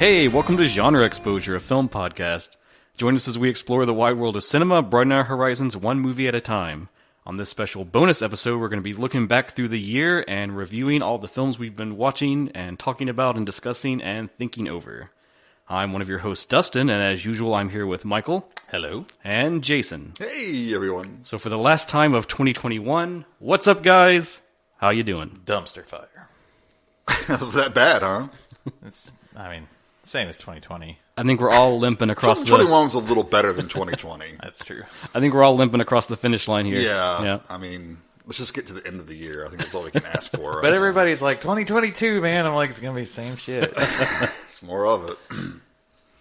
Hey, welcome to Genre Exposure, a film podcast. Join us as we explore the wide world of cinema, broaden our horizons one movie at a time. On this special bonus episode, we're going to be looking back through the year and reviewing all the films we've been watching and talking about and discussing and thinking over. I'm one of your hosts, Dustin, and as usual, I'm here with Michael. Hello. And Jason. Hey, everyone. So for the last time of 2021, what's up, guys? How you doing? Dumpster fire. That bad, huh? Same as 2020. I think we're all limping across 2021 was a little better than 2020. That's true. I think we're all limping across the finish line here. Yeah. I mean, let's just get to the end of the year. I think that's all we can ask for. But everybody's like, 2022, man. I'm like, it's going to be the same shit. It's more of it.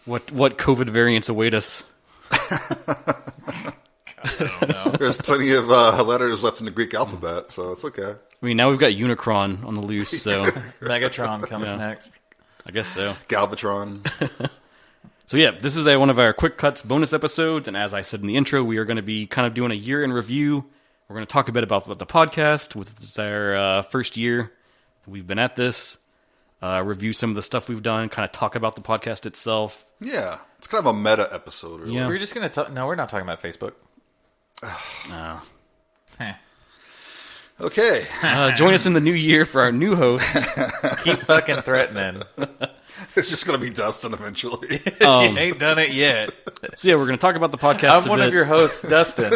What COVID variants await us? God, I don't know. There's plenty of letters left in the Greek alphabet, so it's okay. I mean, now we've got Unicron on the loose, so Megatron comes next. I guess so. Galvatron. So yeah, this is one of our quick cuts bonus episodes, and as I said in the intro, we are going to be kind of doing a year in review. We're going to talk a bit about the podcast, which is our first year that we've been at this, review some of the stuff we've done, kind of talk about the podcast itself. Yeah, it's kind of a meta episode, really. Yeah. We're just going to talk. No, we're not talking about Facebook. Okay. Join us in the new year for our new host. Keep fucking threatening. It's just going to be Dustin eventually. You ain't done it yet. So yeah, we're going to talk about the podcast I'm one of your hosts, Dustin.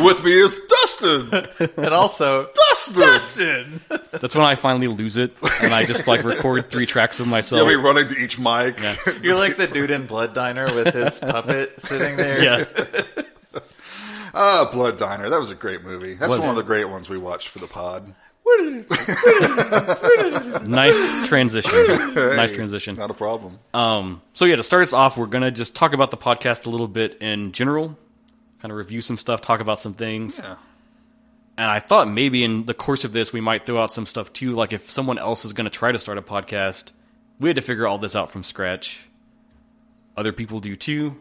With me is Dustin. And also, Dustin! That's when I finally lose it, and I just record 3 tracks of myself. You'll be running to each mic. Yeah. You're like the dude in Blood Diner with his puppet sitting there. Yeah. Blood Diner. That was a great movie. That's one of the great ones we watched for the pod. Nice transition. Hey, nice transition. Not a problem. So yeah, to start us off, we're going to just talk about the podcast a little bit in general, kind of review some stuff, talk about some things. Yeah. And I thought maybe in the course of this, we might throw out some stuff too, like if someone else is going to try to start a podcast, we had to figure all this out from scratch. Other people do too.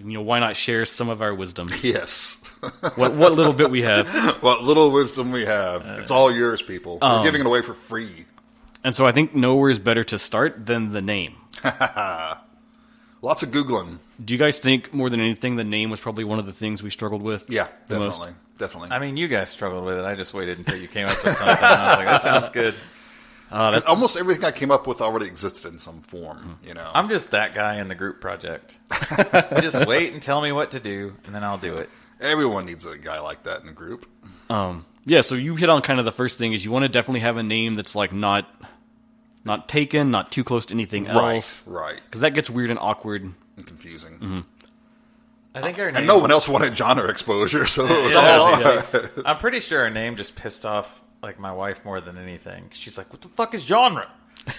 Why not share some of our wisdom? Yes. What little bit we have. What little wisdom we have. It's all yours, people. We're giving it away for free. And so I think nowhere is better to start than the name. Lots of Googling. Do you guys think more than anything the name was probably one of the things we struggled with? Yeah, the most? Definitely. I mean, you guys struggled with it. I just waited until you came up with something. I was like, that sounds good. Almost everything I came up with already existed in some form, I'm just that guy in the group project. Just wait and tell me what to do, and then I'll do it. Everyone needs a guy like that in a group. Yeah, so you hit on kind of the first thing is you want to definitely have a name that's not taken, not too close to anything else. Right. Because that gets weird and awkward. And confusing. Mm-hmm. I think our name... And no one else wanted genre exposure, so it was all ours. I'm pretty sure our name just pissed off my wife more than anything. She's like, what the fuck is genre?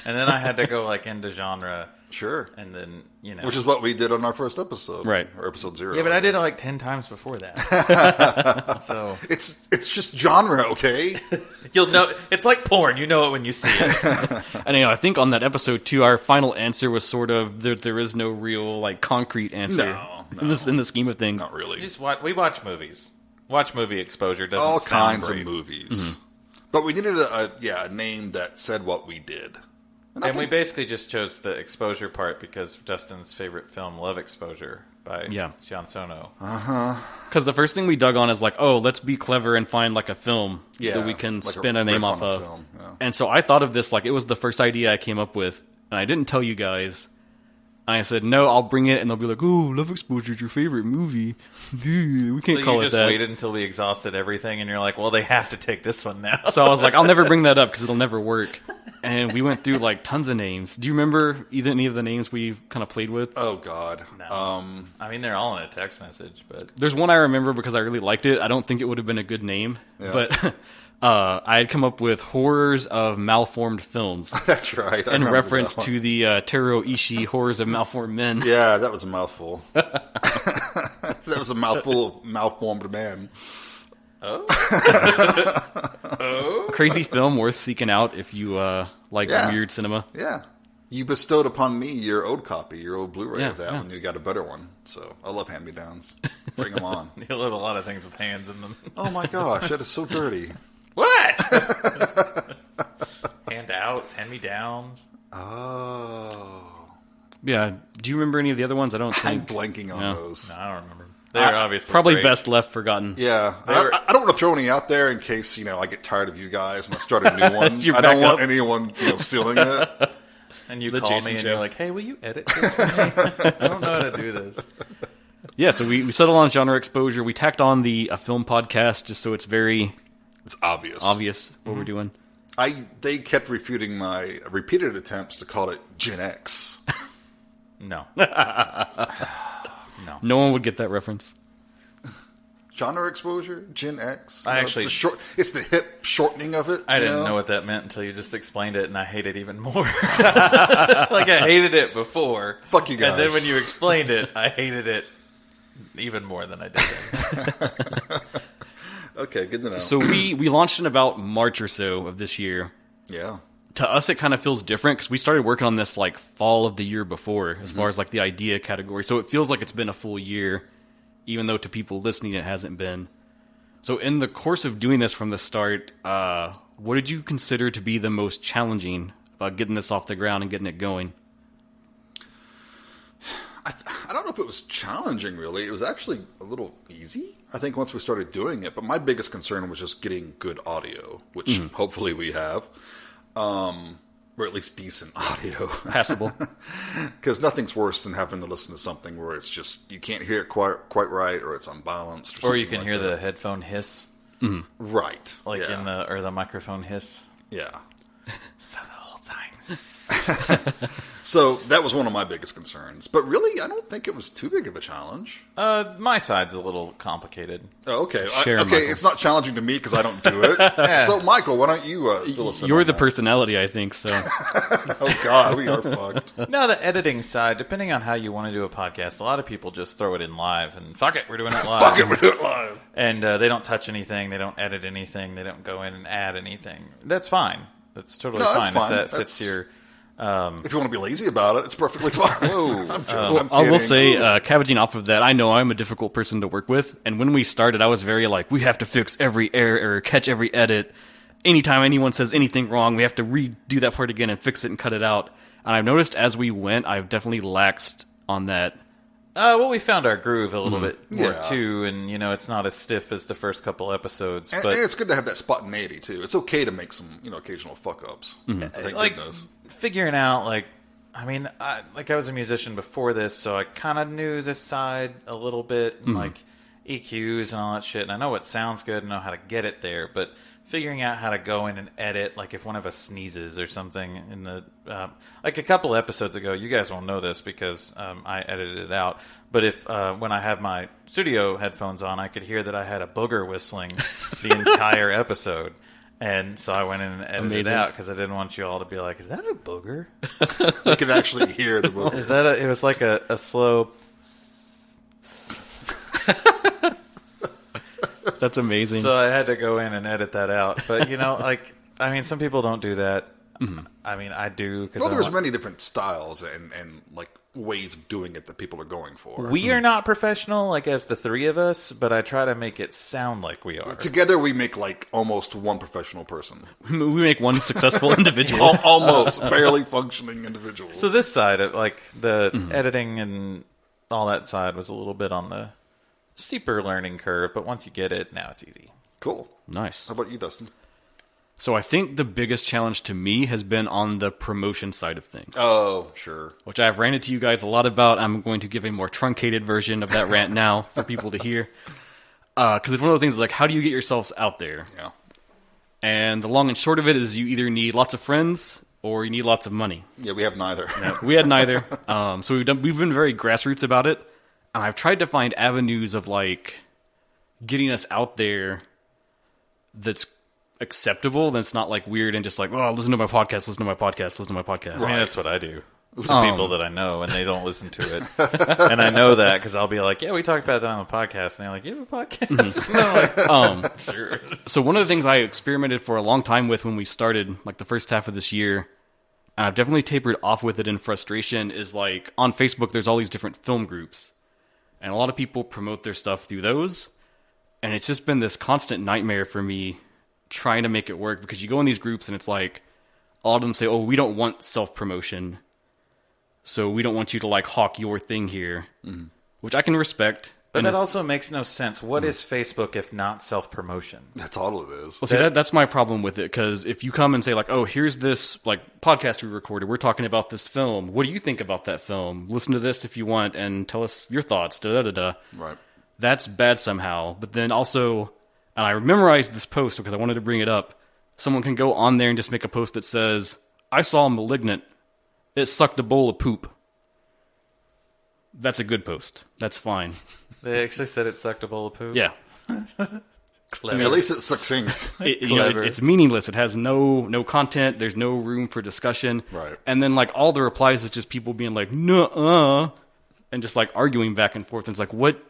And then I had to go into genre. Sure. And then, Which is what we did on our first episode. Right. Or episode 0. Yeah, but I did it 10 times before that. So It's just genre, okay? you'll know. It's like porn. You know it when you see it. And I think on that episode too, our final answer was sort of there is no real concrete answer. No. In the scheme of things. Not really. We watch movies. Watch movie exposure doesn't All sound kinds great. of movies. Mm-hmm. But we needed a name that said what we did. And we basically just chose the exposure part because Dustin's favorite film, Love Exposure, by Sion Sono. Because the first thing we dug on is let's be clever and find a film that we can like spin a name off of. Film. Yeah. And so I thought of this it was the first idea I came up with, and I didn't tell you guys. And I said, no, I'll bring it, and they'll be like, oh, Love Exposure is your favorite movie. Dude, we can't call it that. So you just waited until we exhausted everything, and you're like, well, they have to take this one now. So I was like, I'll never bring that up because it'll never work. And we went through tons of names. Do you remember any of the names we've kind of played with? Oh, God. No. They're all in a text message, but... There's one I remember because I really liked it. I don't think it would have been a good name, but I had come up with Horrors of Malformed Films. That's right. In reference to the Taro Ishii Horrors of Malformed Men. Yeah, that was a mouthful. That was a mouthful of malformed man. Oh? Crazy film worth seeking out if you weird cinema. Yeah. You bestowed upon me your old copy, your old Blu-ray of that yeah. when you got a better one. So I love hand-me-downs. Bring them on. You'll have a lot of things with hands in them. Oh my gosh, that is so dirty. What? Handouts, hand-me-downs. Oh. Yeah. Do you remember any of the other ones? I don't I'm think. blanking on those. No, I don't remember. They're obviously Probably great. best left forgotten. Yeah, I don't want to throw any out there in case I get tired of you guys and I start a new one. You I don't back want up. anyone stealing it. And you The call Jason me and Show. you're like, "Hey, will you edit this for me? I don't know how to do this." Yeah, so we settled on genre exposure. We tacked on a film podcast just so it's very It's obvious. obvious what we're doing. They kept refuting my repeated attempts to call it Gen X. No. No one would get that reference. Genre exposure, Gen X. Actually- it's the hip shortening of it. I didn't know what that meant until you just explained it, and I hate it even more. Like, I hated it before. Fuck you guys. And then when you explained it, I hated it even more than I did then. Okay, good to know. So we launched in about March or so of this year. yeah. To us, it kind of feels different because we started working on this like fall of the year before, as far as like the idea category. So it feels like it's been a full year, even though to people listening it hasn't been. So in the course of doing this from the start, what did you consider to be the most challenging about getting this off the ground and getting it going? I don't know if it was challenging, really. It was actually a little easy, I think, once we started doing it. But my biggest concern was just getting good audio, which hopefully we have. Or at least decent audio. Passable. Because nothing's worse than having to listen to something where it's just, you can't hear it quite right, or it's unbalanced. Or you can something hear like the headphone hiss, that. Right. like yeah. or the microphone hiss. Yeah. So the whole time. So that was one of my biggest concerns. But really, I don't think it was too big of a challenge. My side's a little complicated. Oh, okay. Share, Okay, Michael. it's not challenging to me because I don't do it. So, Michael, why don't you fill us in You're on the that? personality, I think, so. Oh, God, we are fucked. No, the editing side, depending on how you want to do a podcast, a lot of people just throw it in live and fuck it, we're doing it live. Fuck it, we're doing it live. And they don't touch anything, they don't edit anything, they don't go in and add anything. That's fine. That's totally No, that's fine, fine. if that fits your... If you want to be lazy about it, it's perfectly fine. Whoa. I'm joking. I'm I will kidding. say, cabbaging off of that, I know I'm a difficult person to work with, and when we started, I was very like, we have to fix every error, catch every edit. Anytime anyone says anything wrong, we have to redo that part again and fix it and cut it out. And I've noticed as we went, I've definitely laxed on that. Well, we found our groove a little bit more, Yeah. too, and, it's not as stiff as the first couple episodes. And But it's good to have that spontaneity, too. It's okay to make some, occasional fuck-ups. Thank like, goodness. figuring out, I was a musician before this, so I kind of knew this side a little bit, like EQs and all that shit, and I know what sounds good and know how to get it there, but figuring out how to go in and edit, like if one of us sneezes or something in the, like a couple episodes ago, you guys won't know this because I edited it out, but if when I have my studio headphones on, I could hear that I had a booger whistling the entire episode. And so I went in and edited Amazing. it out because I didn't want you all to be like, "Is that a booger? You can actually hear the book. Is that it was like a slow." That's amazing. So I had to go in and edit that out. But some people don't do that. I mean, I do because Well, there's many different styles and ways of doing it that people are going for. we are not professional, as the three of us, but I try to make it sound like we are. Together, we make almost one professional person. we make one successful individual. Almost barely functioning individual. So this side, of the editing and all that side, was a little bit on the steeper learning curve. But once you get it, now it's easy. Cool. Nice. How about you, Dustin? So I think the biggest challenge to me has been on the promotion side of things, Oh, sure. which I've ranted to you guys a lot about. I'm going to give a more truncated version of that rant now for people to hear. Because it's one of those things like, how do you get yourselves out there? Yeah. And the long and short of it is you either need lots of friends or you need lots of money. Yeah, we have neither. We had neither. So we've been very grassroots about it. And I've tried to find avenues of getting us out there that's acceptable, that's not weird and just listen to my podcast, listen to my podcast, listen to my podcast. I mean, that's what I do with the people that I know, and they don't listen to it. And I know that because I'll be like, "Yeah, we talked about that on the podcast," and they're like, "You have a podcast?" And I'm like, "Sure." So one of the things I experimented for a long time with when we started, the first half of this year, and I've definitely tapered off with it in frustration, is on Facebook there's all these different film groups. And a lot of people promote their stuff through those. And it's just been this constant nightmare for me trying to make it work, because you go in these groups and it's all of them say, "Oh, we don't want self-promotion." so we don't want you to like hawk your thing here, which I can respect. But And that also makes no sense. What is Facebook if not self-promotion? That's all it is. well, see, that's my problem with it, because if you come and say like, oh, here's this like podcast we recorded, we're talking about this film. What do you think about that film? Listen to this if you want and tell us your thoughts. Da da da da. Right. That's bad somehow. But then also, and I memorized this post because I wanted to bring it up. Someone can go on there and just make a post that says, I saw Malignant. It sucked a bowl of poop. That's a good post. That's fine. They actually said it sucked a bowl of poop? Yeah. Clever. At least it's succinct. It's meaningless. It has no content. There's no room for discussion. Right. And then like all the replies is just people being like, nuh-uh, and just like arguing back and forth. And it's like, what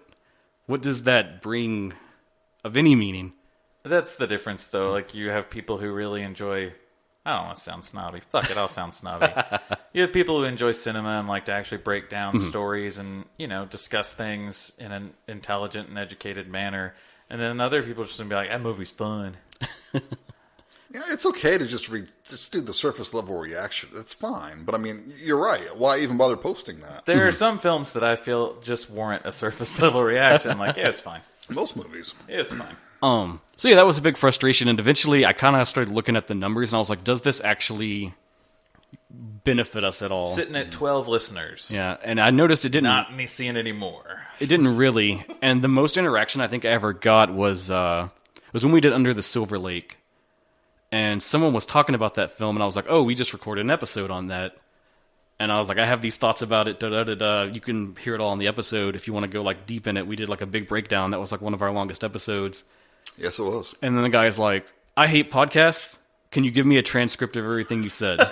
does that bring of any meaning? That's the difference, though. Like, you have people who really enjoy... I don't want to sound snobby. Fuck it, I'll sound snobby. You have people who enjoy cinema and like to actually break down stories and, discuss things in an intelligent and educated manner. And then other people just gonna be like, that movie's fun. Yeah, it's okay to just do the surface level reaction. That's fine. But I mean, you're right. Why even bother posting that? There are some films that I feel just warrant a surface level reaction. I'm like, yeah, it's fine. Most movies. It's fine. So yeah, that was a big frustration, and eventually I kind of started looking at the numbers, and I was like, does this actually benefit us at all? Sitting at 12 listeners. Yeah, and I noticed it didn't. Not me seeing anymore. It didn't really. And the most interaction I think I ever got was when we did Under the Silver Lake, and someone was talking about that film, and I was like, oh, we just recorded an episode on that. And I was like, I have these thoughts about it, da-da-da-da. You can hear it all in the episode if you want to go like deep in it. We did like a big breakdown. That was like one of our longest episodes. Yes, it was. And then the guy's like, I hate podcasts. Can you give me a transcript of everything you said? I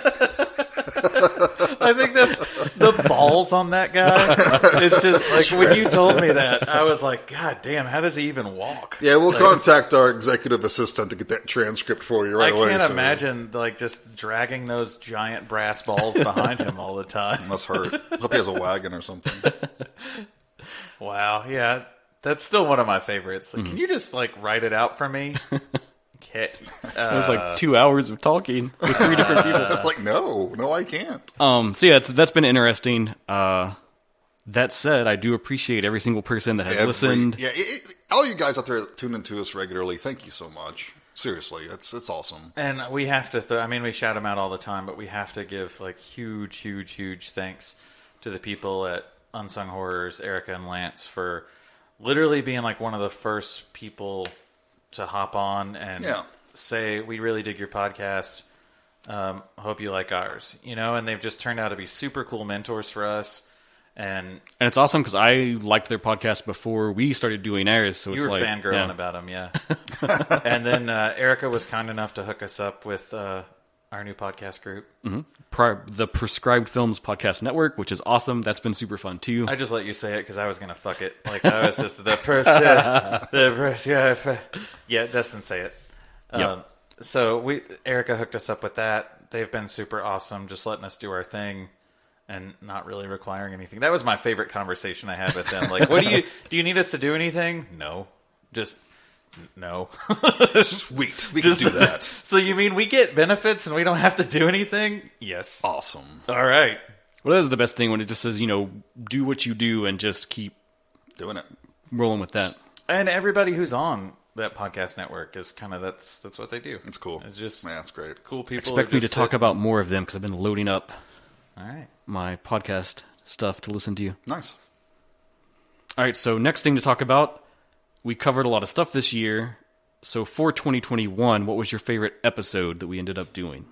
think that's the balls on that guy. It's just like when you told me that, I was like, God damn, how does he even walk? Yeah, we'll contact our executive assistant to get that transcript for you right away. I can't imagine like just dragging those giant brass balls behind him all the time. It must hurt. Hope he has a wagon or something. Wow, yeah. That's still one of my favorites. Like, can you just like write it out for me? Okay. It was like 2 hours of talking with 3 different people. Like, no, I can't. So yeah, that's been interesting. That said, I do appreciate every single person that has listened. Yeah, all you guys out there tuning to us regularly, thank you so much. Seriously, it's awesome. And we have to, we shout them out all the time, but we have to give like huge thanks to the people at Unsung Horrors, Erica and Lance, for literally being like one of the first people to hop on and say, we really dig your podcast. Hope you like ours. And they've just turned out to be super cool mentors for us. And it's awesome because I liked their podcast before we started doing ours. So you were like, fangirling about them, yeah. And then Erica was kind enough to hook us up with our new podcast group. Mm-hmm. The Prescribed Films Podcast Network, which is awesome. That's been super fun too. I just let you say it because I was going to fuck it. Like, I was just yeah, Justin, say it. Yep. So Erica hooked us up with that. They've been super awesome, just letting us do our thing and not really requiring anything. That was my favorite conversation I had with them. Like, do you need us to do anything? No. Just no. Sweet. We can do that. So you mean we get benefits and we don't have to do anything? Yes. Awesome. All right. Well, that is the best thing when it just says, do what you do and just keep doing it. Rolling with that. And everybody who's on that podcast network is kind of, that's what they do. It's cool. It's just that's great. Cool people. Expect me to talk about more of them because I've been loading up all right, my podcast stuff to listen to. Nice. All right, so next thing to talk about, we covered a lot of stuff this year. So for 2021, what was your favorite episode that we ended up doing?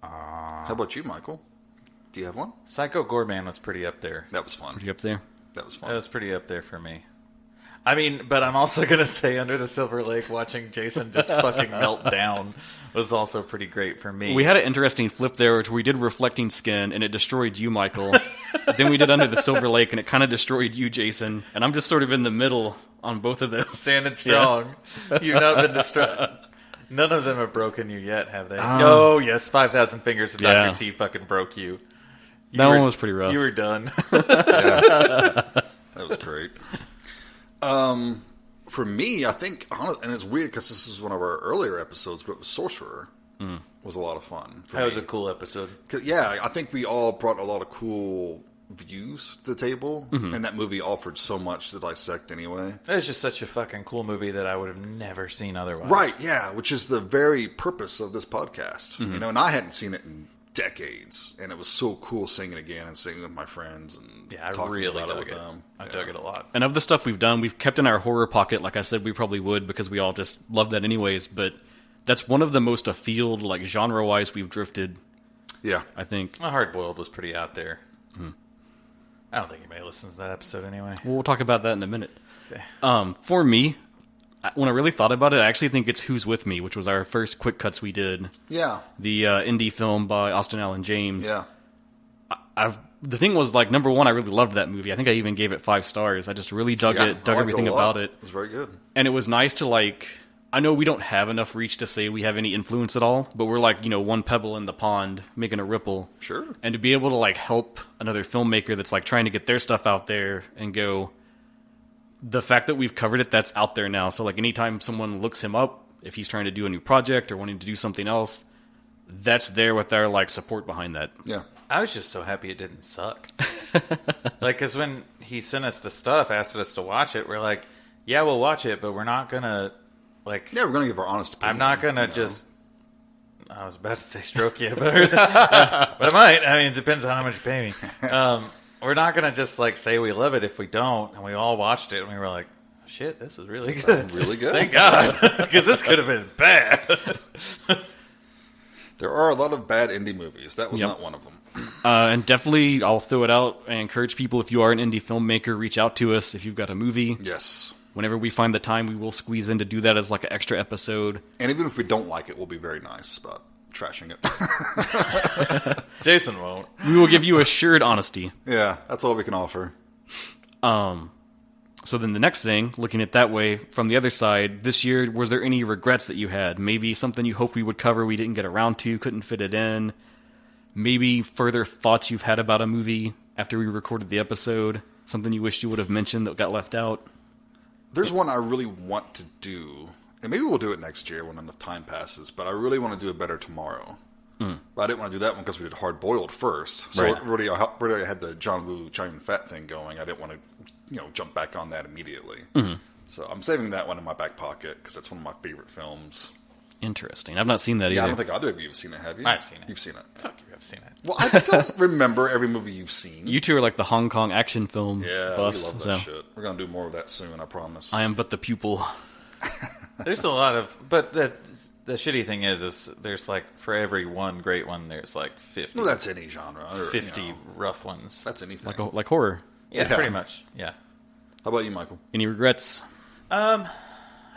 How about you, Michael? Do you have one? Psycho Goreman was pretty up there. That was fun. Pretty up there? That was fun. That was pretty up there for me. I mean, but I'm also going to say Under the Silver Lake, watching Jason just fucking melt down was also pretty great for me. We had an interesting flip there, which we did Reflecting Skin, and it destroyed you, Michael. Then we did Under the Silver Lake, and it kind of destroyed you, Jason. And I'm just sort of in the middle on both of those. Standing strong. Yeah. You've not been destroyed. None of them have broken you yet, have they? Oh, yes, 5,000 Fingers of Dr. T fucking broke you. That one was pretty rough. You were done. That was great. For me, I think, and it's weird because this is one of our earlier episodes, but it was Sorcerer. was a lot of fun. That was a cool episode. Yeah, I think we all brought a lot of cool views to the table, and that movie offered so much to dissect anyway. It was just such a fucking cool movie that I would have never seen otherwise. Right, yeah, which is the very purpose of this podcast. You know, and I hadn't seen it in decades, and it was so cool seeing it again and seeing it with my friends and talking about it with them. I dug it a lot. And of the stuff we've done, we've kept in our horror pocket. Like I said, we probably would because we all just love that anyways. But that's one of the most afield, like genre-wise, we've drifted. Yeah, I think. My Hard Boiled was pretty out there. I don't think anybody listens to that episode anyway. Well, we'll talk about that in a minute. Okay. For me, when I really thought about it, I actually think it's Who's With Me, which was our first quick cuts we did. Yeah. The indie film by Austin Allen James. Yeah. The thing was, like, number one, I really loved that movie. I think I even gave it 5 stars. I just really dug everything about it. It was very good. And it was nice to, like... I know we don't have enough reach to say we have any influence at all, but we're like, one pebble in the pond making a ripple. Sure. And to be able to like help another filmmaker that's like trying to get their stuff out there and go, the fact that we've covered it, that's out there now. So like anytime someone looks him up, if he's trying to do a new project or wanting to do something else, that's there with our like support behind that. Yeah. I was just so happy it didn't suck. Like, because when he sent us the stuff, asked us to watch it, we're like, yeah, we'll watch it, but we're not going to. Like, yeah, we're going to give our honest opinion. I'm not going to just... I was about to say stroke you, but I might. I mean, it depends on how much you pay me. We're not going to just, like, say we love it if we don't. And we all watched it, and we were like, shit, this was really good. Really good. Thank God. Because this could have been bad. There are a lot of bad indie movies. That was not one of them. And definitely, I'll throw it out and encourage people, if you are an indie filmmaker, reach out to us if you've got a movie. Yes. Whenever we find the time, we will squeeze in to do that as like an extra episode. And even if we don't like it, we'll be very nice about trashing it. Jason won't. We will give you assured honesty. Yeah, that's all we can offer. So then the next thing, looking at it that way, from the other side, this year, was there any regrets that you had? Maybe something you hoped we would cover we didn't get around to, couldn't fit it in. Maybe further thoughts you've had about a movie after we recorded the episode. Something you wished you would have mentioned that got left out. There's one I really want to do, and maybe we'll do it next year when enough time passes, but I really want to do it better tomorrow. But I didn't want to do that one because we did Hard Boiled first. So already I had the John Woo China Fat thing going. I didn't want to jump back on that immediately. So I'm saving that one in my back pocket because that's one of my favorite films. Interesting. I've not seen that either. Yeah, I don't think either of you have seen it, have you? I've seen it. You've seen it. Fuck you, I've seen it. Well, I don't remember every movie you've seen. You two are like the Hong Kong action film buffs. We love that shit. We're going to do more of that soon, I promise. I am but the pupil. There's a lot of... But the shitty thing is there's like, for every one great one, there's like 50. No, that's any genre. Or, 50 rough ones. That's anything. Like horror. Yeah, pretty much. Yeah. How about you, Michael? Any regrets?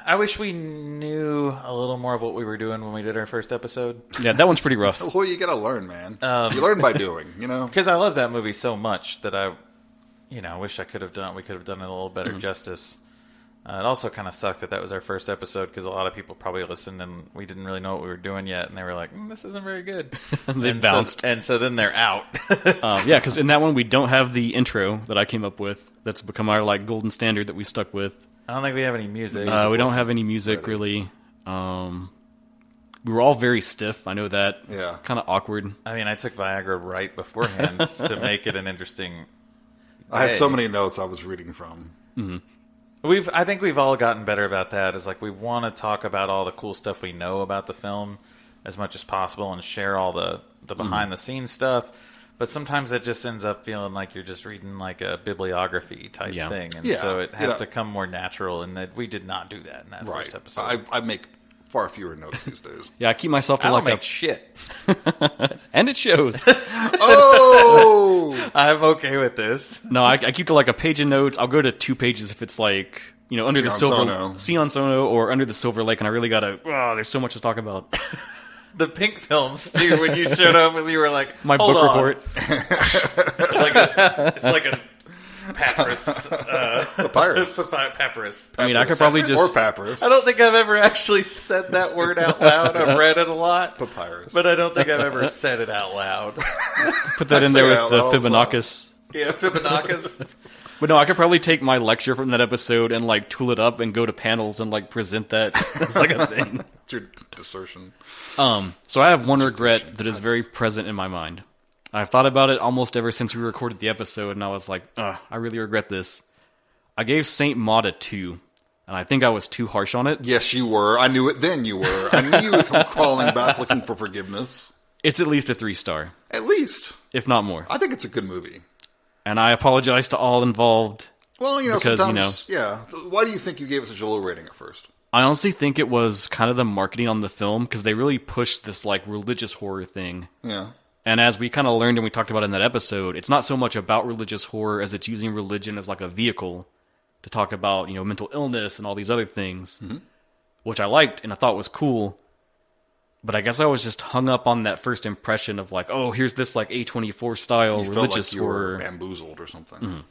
I wish we knew a little more of what we were doing when we did our first episode. Yeah, that one's pretty rough. Well, you gotta learn, man. You learn by doing, Because I love that movie so much that I wish we could have done it a little better justice. It also kind of sucked that was our first episode because a lot of people probably listened and we didn't really know what we were doing yet, and they were like, "This isn't very good." They bounced, and so then they're out. Yeah, because in that one we don't have the intro that I came up with. That's become our like golden standard that we stuck with. I don't think we have any music. We don't have any music really. We were all very stiff. I know that. Yeah, kind of awkward. I mean, I took Viagra right beforehand to make it an interesting. I had so many notes I was reading from. I think we've all gotten better about that. Is like we want to talk about all the cool stuff we know about the film as much as possible and share all the behind the scenes stuff. But sometimes it just ends up feeling like you're just reading like a bibliography type thing, and so it has to come more natural. And that we did not do that in that first episode. I make far fewer notes these days. Yeah, I keep myself to I like don't make shit, and it shows. Oh, I'm okay with this. No, I keep to like a page of notes. I'll go to 2 pages if it's like under the silver Sion Sono or Under the Silver Lake, and I really gotta. Oh, there's so much to talk about. The pink films, too, when you showed up and you were like, my book report. It's like a papyrus. Papyrus. Papyrus. I mean, I could probably just... Or papyrus. I don't think I've ever actually said that word out loud. I've read it a lot. Papyrus. But I don't think I've ever said it out loud. Put that in there with the Fibonacci. Yeah, Fibonacci. But no, I could probably take my lecture from that episode and like tool it up and go to panels and like present that as like a thing. It's your dissertation. So I have one regret that is very present in my mind. I've thought about it almost ever since we recorded the episode, and I was like, I really regret this. I gave Saint Maud a 2, and I think I was too harsh on it. Yes, you were. I knew it then you were. I knew you were crawling back looking for forgiveness. It's at least a 3-star. At least. If not more. I think it's a good movie. And I apologize to all involved. Well, because, sometimes, yeah. Why do you think you gave it such a low rating at first? I honestly think it was kind of the marketing on the film, because they really pushed this like religious horror thing. Yeah. And as we kind of learned and we talked about in that episode, it's not so much about religious horror as it's using religion as like a vehicle to talk about, mental illness and all these other things, which I liked and I thought was cool. But I guess I was just hung up on that first impression of like, oh, here's this like A24 style you religious felt like you horror. were bamboozled or something.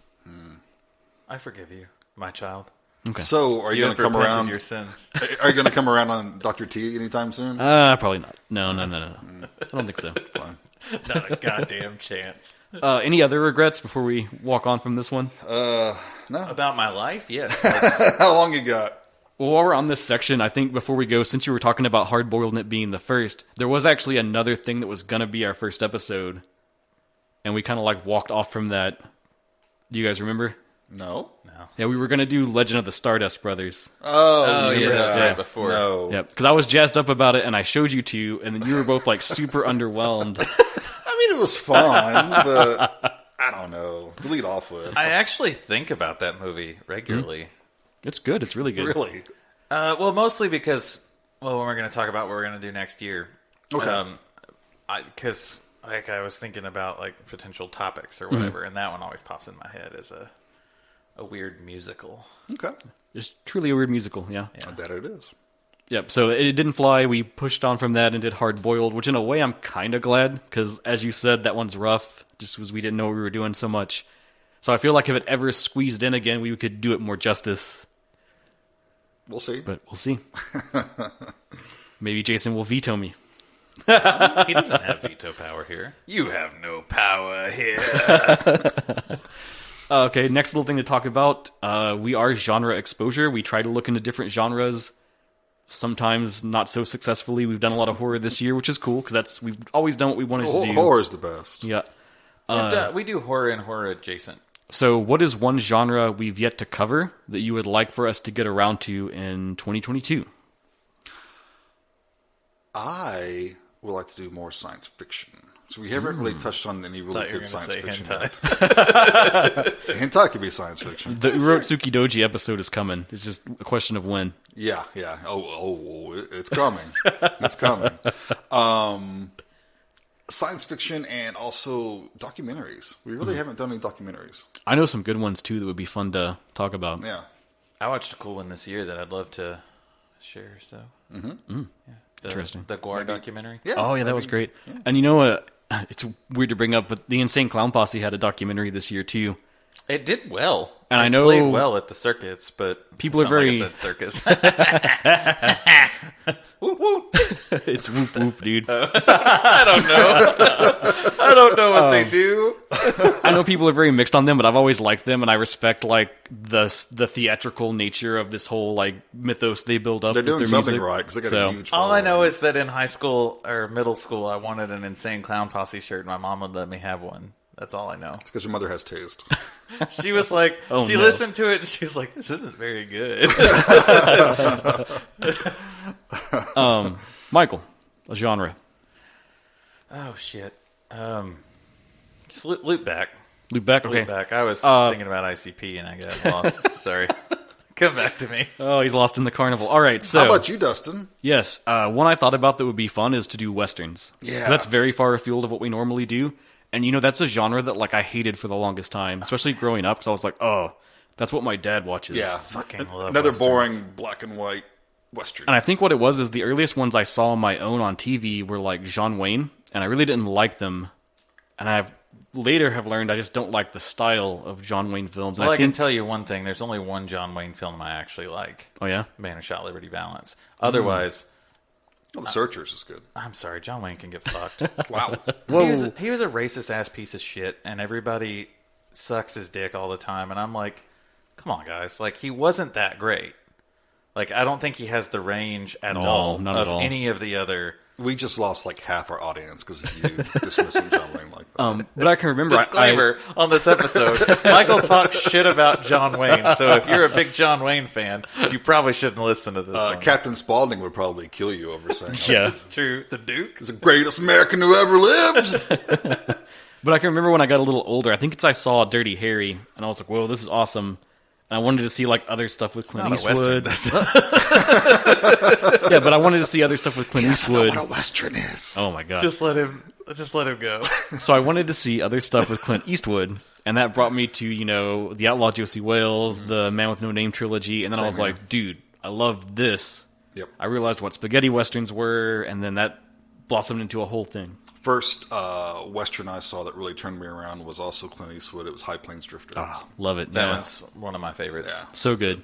I forgive you, my child. Okay. So, are you going to come around? Your sins. Are you going to come around on Dr. T anytime soon? Probably not. No. I don't think so. Fine. Not a goddamn chance. Any other regrets before we walk on from this one? No. About my life? Yes. How long you got? Well, while we're on this section, I think before we go, since you were talking about Hard Boiled and it being the first, there was actually another thing that was going to be our first episode. And we kind of like walked off from that. Do you guys remember? No. Yeah, we were going to do Legend of the Stardust Brothers. Oh yeah, that's Yeah. right before. No. Yeah, because I was jazzed up about it and I showed you two, and then you were both like super underwhelmed. I mean, it was fun, but I don't know. To lead off with. I actually think about that movie regularly. It's good. It's really good. Really? Well, mostly because, when we're going to talk about what we're going to do next year. Okay. Because I was thinking about like potential topics or whatever, and that one always pops in my head as a weird musical. Okay. It's truly a weird musical, yeah. I bet it is. Yep, so it didn't fly. We pushed on from that and did Hard Boiled, which in a way I'm kind of glad, because as you said, that one's rough, just because we didn't know we were doing so much. So I feel like if it ever squeezed in again, we could do it more justice. We'll see. But we'll see. Maybe Jason will veto me. He doesn't have veto power here. You have no power here. Okay, next little thing to talk about. We are genre exposure. We try to look into different genres. Sometimes not so successfully. We've done a lot of horror this year, which is cool, because we've always done what we wanted to do. Horror is the best. Yeah. We do horror and horror adjacent. So what is one genre we've yet to cover that you would like for us to get around to in 2022? I would like to do more science fiction. So we haven't really touched on any really good science fiction yet. Hentai could be science fiction. The Urotsuki Doji episode is coming. It's just a question of when. Yeah. Oh, it's coming. It's coming. Science fiction and also documentaries. We really haven't done any documentaries. I know some good ones, too, that would be fun to talk about. Yeah. I watched a cool one this year that I'd love to share. So, Interesting. The Guar documentary. Yeah. Oh, yeah, that was great. Yeah. And you know what? It's weird to bring up, but the Insane Clown Posse had a documentary this year, too. It did well. And I it know played well at the circuits, but people are very like I said, circus. Whoop, whoop. It's whoop whoop, dude. I don't know what they do. I know people are very mixed on them, but I've always liked them, and I respect like the theatrical nature of this whole like mythos they build up. They're doing their something music. right because they got a huge. All I following. know is that in high school or middle school, I wanted an Insane Clown Posse shirt, and my mom would let me have one. That's all I know. It's because your mother has taste. She was like, she no. listened to it, and she was like, "This isn't very good." Michael, a genre. Oh shit! Just loop back. Loop back. Okay. Loop back. I was thinking about ICP, and I got lost. Sorry. Come back to me. Oh, he's lost in the carnival. All right. So, How about you, Dustin? yes, one I thought about that would be fun is to do westerns. Yeah. That's very far afield of what we normally do. And, that's a genre that, like, I hated for the longest time, especially growing up, because I was like, oh, that's what my dad watches. Yeah. Fucking love Another Westerns. boring black and white Western. And I think what it was is the earliest ones I saw on my own on TV were, like, John Wayne, and I really didn't like them. And I later have learned I just don't like the style of John Wayne films. And Well, I I can think, tell you one thing. There's only one John Wayne film I actually like. oh, yeah? Man Who Shot Liberty Valance. Otherwise, Well, The Searchers is good. I'm sorry, John Wayne can get fucked. Wow. He was a racist ass piece of shit, and everybody sucks his dick all the time, and I'm like, come on, guys, like he wasn't that great. Like I don't think he has the range at all not of at all. any of the other. We just lost like half our audience because of you dismissing John Wayne like that. But I can remember. Disclaimer on this episode: Michael talks shit about John Wayne. So if you're a big John Wayne fan, you probably shouldn't listen to this. One. Captain Spaulding would probably kill you over saying that. Yeah, It's true. The Duke He's the greatest American who ever lived. but I can remember when I got a little older. I think I saw Dirty Harry, and I was like, "Whoa, this is awesome." And I wanted to see like other stuff with Clint Eastwood. Yeah, but I wanted to see other stuff with Clint Eastwood. That's not what a Western is. Oh my god! just let him go. So I wanted to see other stuff with Clint Eastwood, and that brought me to The Outlaw Josie Wales, the Man with No Name trilogy, and then I was like, dude, I love this. Yep. I realized what spaghetti westerns were, and then that blossomed into a whole thing. First Western I saw that really turned me around was also Clint Eastwood. It was High Plains Drifter. Oh, love it. That Yeah. one's one of my favorites. Yeah. So good.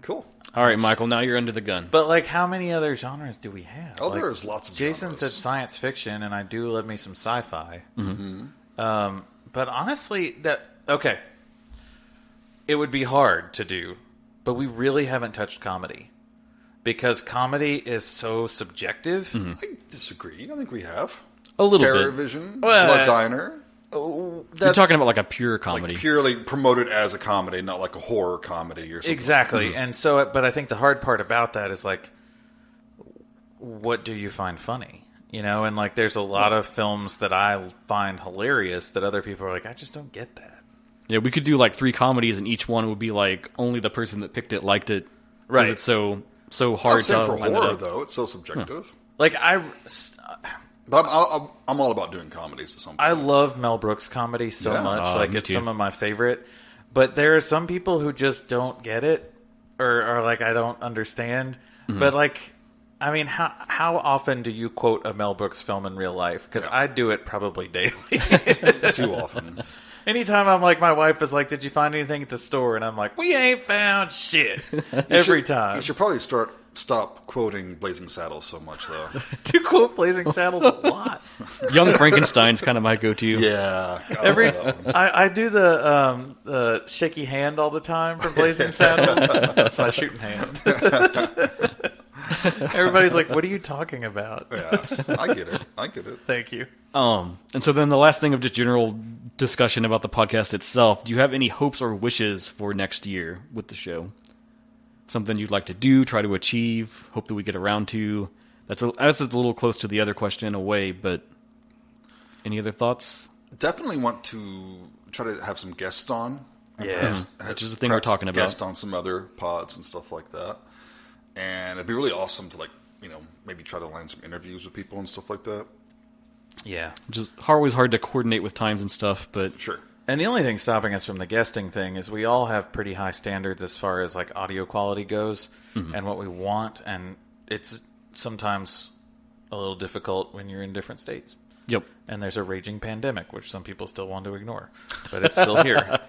Cool. All right, Michael, now you're under the gun. But like, how many other genres do we have? Oh, Like, there's lots of Jason genres. said science fiction, and I do love me some sci-fi. Mm-hmm. But honestly, it would be hard to do, but we really haven't touched comedy because comedy is so subjective. Mm-hmm. I disagree. I think we have. A little Terror bit. Vision, Well, Blood Diner. You're talking about like a pure comedy. Like purely promoted as a comedy, not like a horror comedy or something. Exactly. And so, but I think the hard part about that is like, what do you find funny? You know, and like there's a lot of films that I find hilarious that other people are like, I just don't get that. Yeah, we could do like 3 comedies, and each one would be like only the person that picked it liked it. 'Cause Right. It's so Not hard same to for line it horror up. though. It's so subjective. Like But I'm all about doing comedies at some point. I love Mel Brooks comedy so Yeah. much. Like me it's too. some of my favorite. But there are some people who just don't get it or are like, I don't understand. Mm-hmm. But like, I mean, how often do you quote a Mel Brooks film in real life? Because I do it probably daily. Too often. Anytime I'm like, my wife is like, did you find anything at the store? And I'm like, we ain't found shit. Every time. You should probably stop quoting Blazing Saddles so much, though. Do quote Blazing Saddles a lot. Young Frankenstein's kind of my go-to. Yeah. Every I love that one. I do the shaky hand all the time from Blazing Saddles. That's my shooting hand. Everybody's like, what are you talking about? Yes, I get it. Thank you. And so then the last thing of just general discussion about the podcast itself, do you have any hopes or wishes for next year with the show? Something you'd like to do, try to achieve, hope that we get around to? That's a little close to the other question in a way, but any other thoughts? Definitely want to try to have some guests on. And Yeah. perhaps Which is the thing we're perhaps talking about. Guests on some other pods and stuff like that. And it'd be really awesome to maybe try to land some interviews with people and stuff like that. Yeah. Which is always hard to coordinate with times and stuff, but Sure. And the only thing stopping us from the guesting thing is we all have pretty high standards as far as like audio quality goes and what we want, and it's sometimes a little difficult when you're in different states. yep. And there's a raging pandemic, which some people still want to ignore, but it's still here.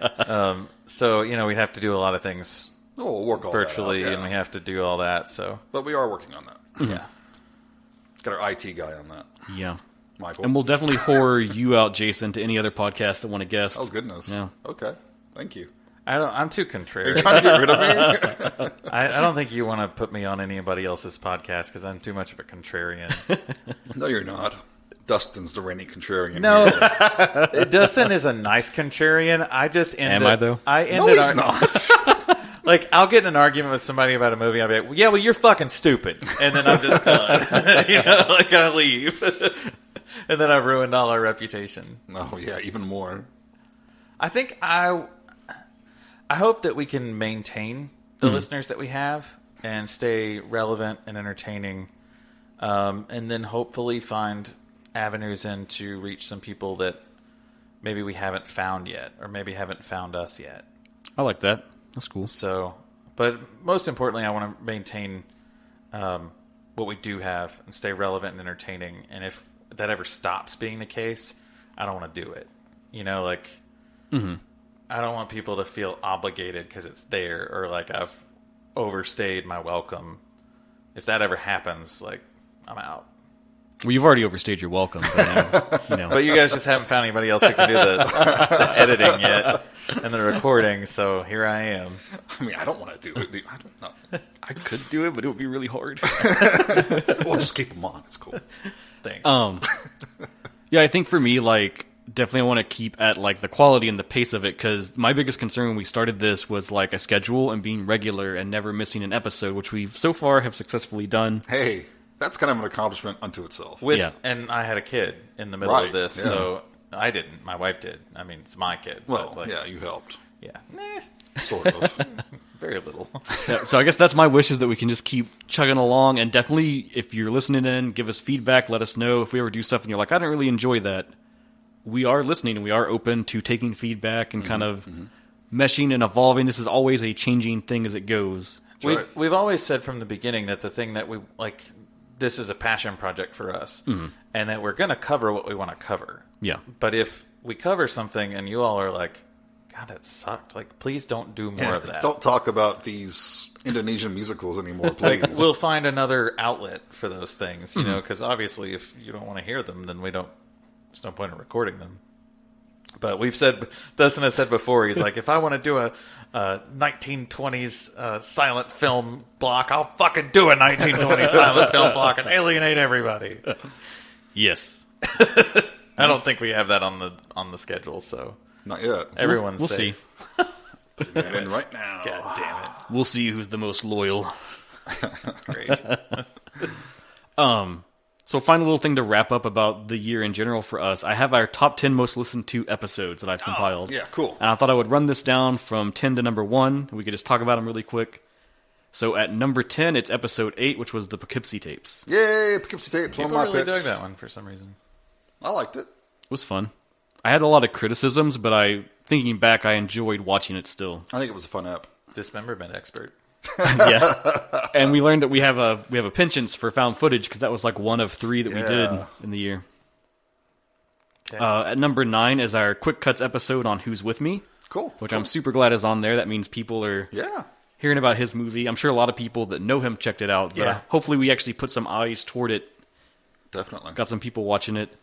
So we'd have to do a lot of things Oh, we'll work all virtually, that out, yeah. and we have to do all that. So But we are working on that. yeah, Got our IT guy on that, Yeah. Michael. And we'll definitely whore you out, Jason, to any other podcast that want to guest. Oh, goodness. Yeah. Okay. Thank you. I'm too Are contrary. you trying to get rid of me? I don't think you want to put me on anybody else's podcast because I'm too much of a contrarian. No, you're not. Dustin's the reigning contrarian. No, here. Dustin is a nice contrarian. I just ended. Am I, though? I No, ended. he's not. Like, I'll get in an argument with somebody about a movie. I'll be like, "Yeah, well, you're fucking stupid," and then I'm just done. Like I leave, and then I've ruined all our reputation. No, yeah, even more. I think I hope that we can maintain the listeners that we have and stay relevant and entertaining, and then hopefully find avenues in to reach some people that maybe we haven't found yet, or maybe haven't found us yet. I like that. That's cool. So, but most importantly, I want to maintain what we do have and stay relevant and entertaining. And if that ever stops being the case, I don't want to do it. I don't want people to feel obligated because it's there or like I've overstayed my welcome. If that ever happens, like, I'm out. Well, you've already overstayed your welcome, but now, But you guys just haven't found anybody else who can do the editing yet and the recording, so here I am. I mean, I don't want to do it. Dude. I don't know. I could do it, but it would be really hard. We'll just keep them on. It's cool. Thanks. Yeah, I think for me, like, definitely I want to keep at, like, the quality and the pace of it, because my biggest concern when we started this was, like, a schedule and being regular and never missing an episode, which we've so far have successfully done. Hey, that's kind of an accomplishment unto itself. And I had a kid in the middle of this, so I didn't. My wife did. I mean, it's my kid. Well, but, like, yeah, you helped. Yeah. Sort of. Very little. Yeah, so I guess that's my wish, is that we can just keep chugging along, and definitely, if you're listening in, give us feedback, let us know if we ever do stuff and you're like, I don't really enjoy that. We are listening, and we are open to taking feedback and kind of meshing and evolving. This is always a changing thing as it goes. We've always said from the beginning that the thing that we like, this is a passion project for us, and that we're going to cover what we want to cover. Yeah. But if we cover something and you all are like, God, that sucked, like, please don't do more of that. Don't talk about these Indonesian musicals anymore, please. Like, we'll find another outlet for those things, you know, because obviously if you don't want to hear them, then there's no point in recording them. But we've said, Dustin has said before, he's like, if I want to do a 1920s silent film block, I'll fucking do a 1920s silent film block and alienate everybody. Yes. I don't think we have that on the schedule, so Not yet. everyone's We'll safe. see. Putting that in right now. God damn it. We'll see who's the most loyal. Great. So final little thing to wrap up about the year in general for us. I have our top 10 most listened to episodes that I've compiled. Yeah, cool. And I thought I would run this down from 10 to number 1. We could just talk about them really quick. So at number 10, it's episode 8, which was the Poughkeepsie Tapes. Yay, Poughkeepsie Tapes. People One of my really picks. dug that one for some reason. I liked it. It was fun. I had a lot of criticisms, but thinking back, I enjoyed watching it still. I think it was a fun app. Dismemberment expert. Yeah. And we learned that we have a penchant for found footage, because that was like one of 3 that we did in the year. Okay. At number 9 is our Quick Cuts episode on Who's With Me. Cool. Which I'm super glad is on there. That means people are hearing about his movie. I'm sure a lot of people that know him checked it out. But hopefully we actually put some eyes toward it. Definitely. Got some people watching it.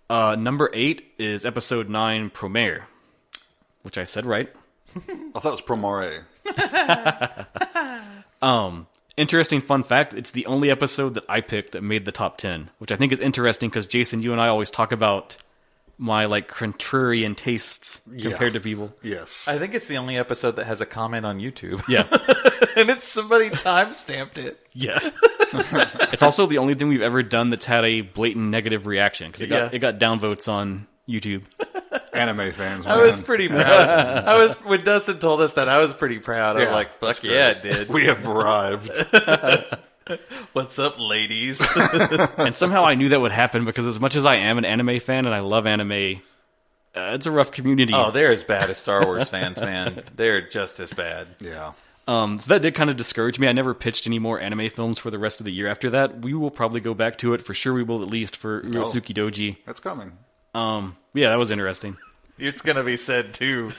Number 8 is episode 9, Promare, which I said right. I thought it was Promare. Interesting fun fact, it's the only episode that I picked that made the top 10, which I think is interesting because, Jason, you and I always talk about my, like, contrarian tastes compared to people. Yes. I think it's the only episode that has a comment on YouTube. Yeah. And it's somebody time-stamped it. Yeah. It's also the only thing we've ever done that's had a blatant negative reaction, because it got downvotes on YouTube. Anime fans, man. I was pretty proud. When Dustin told us that, I was pretty proud. I was like, fuck yeah, it did. We have arrived. What's up, ladies? And somehow I knew that would happen, because as much as I am an anime fan and I love anime, it's a rough community. Oh, they're as bad as Star Wars fans, man. They're just as bad. Yeah. So that did kind of discourage me. I never pitched any more anime films for the rest of the year after that. We will probably go back to it. For sure we will, at least for Urotsuki Doji. That's coming. Yeah, that was interesting. It's going to be said, too.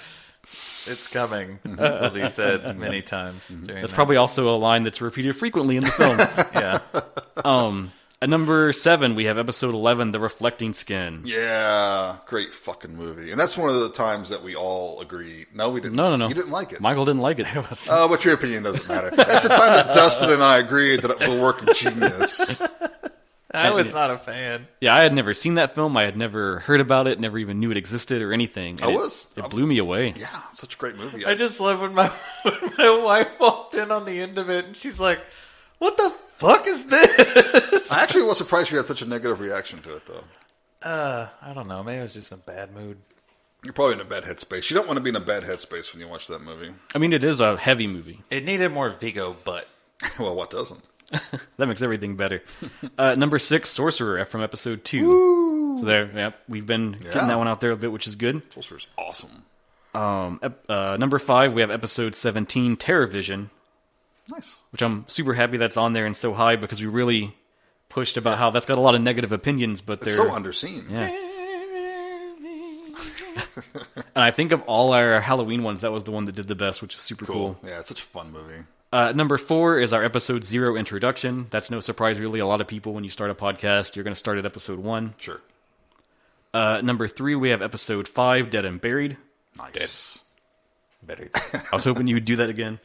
It's coming. Will be said many times. That's probably also a line that's repeated frequently in the film. Yeah. At number 7, we have episode 11, The Reflecting Skin. Yeah, great fucking movie. And that's one of the times that we all agreed. No, we didn't. No. You didn't like it. Michael didn't like it. But your opinion doesn't matter. That's the time that Dustin and I agreed that it was a work of genius. I was not a fan. Yeah, I had never seen that film. I had never heard about it, never even knew it existed or anything. And it blew me away. Yeah, such a great movie. I just love when my wife walked in on the end of it and she's like, what the fuck is this? I actually was surprised you had such a negative reaction to it, though. I don't know. Maybe I was just in a bad mood. You're probably in a bad headspace. You don't want to be in a bad headspace when you watch that movie. I mean, it is a heavy movie. It needed more Vigo butt. Well, what doesn't? That makes everything better. Number 6, Sorcerer from episode 2. Woo! So there, we've been getting that one out there a bit, which is good. Sorcerer's awesome. Number 5, we have episode 17, Terror Vision. Nice. Which I'm super happy that's on there and so high, because we really pushed about how that's got a lot of negative opinions, but it's so underseen. Yeah. And I think of all our Halloween ones, that was the one that did the best, which is super cool. Yeah, it's such a fun movie. Number 4 is our episode 0 introduction. That's no surprise, really. A lot of people, when you start a podcast, you're going to start at episode 1. Sure. Number 3, we have episode 5, Dead and Buried. Nice. Better. I was hoping you would do that again.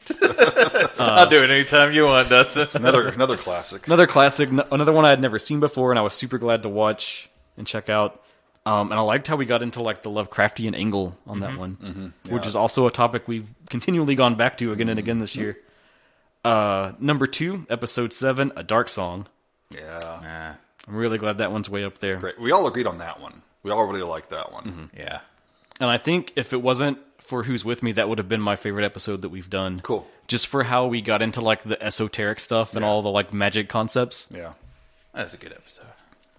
I'll do it anytime you want, Dustin. Another classic. Another classic, another one I had never seen before, and I was super glad to watch and check out. And I liked how we got into like the Lovecraftian angle on that one, which is also a topic we've continually gone back to again and again this year. Number 2, episode 7, A Dark Song. Yeah. I'm really glad that one's way up there. Great. We all agreed on that one. We all really liked that one. Yeah. And I think if it wasn't for Who's With Me, that would have been my favorite episode that we've done. Cool. Just for how we got into like the esoteric stuff and all the like magic concepts. Yeah. That's a good episode.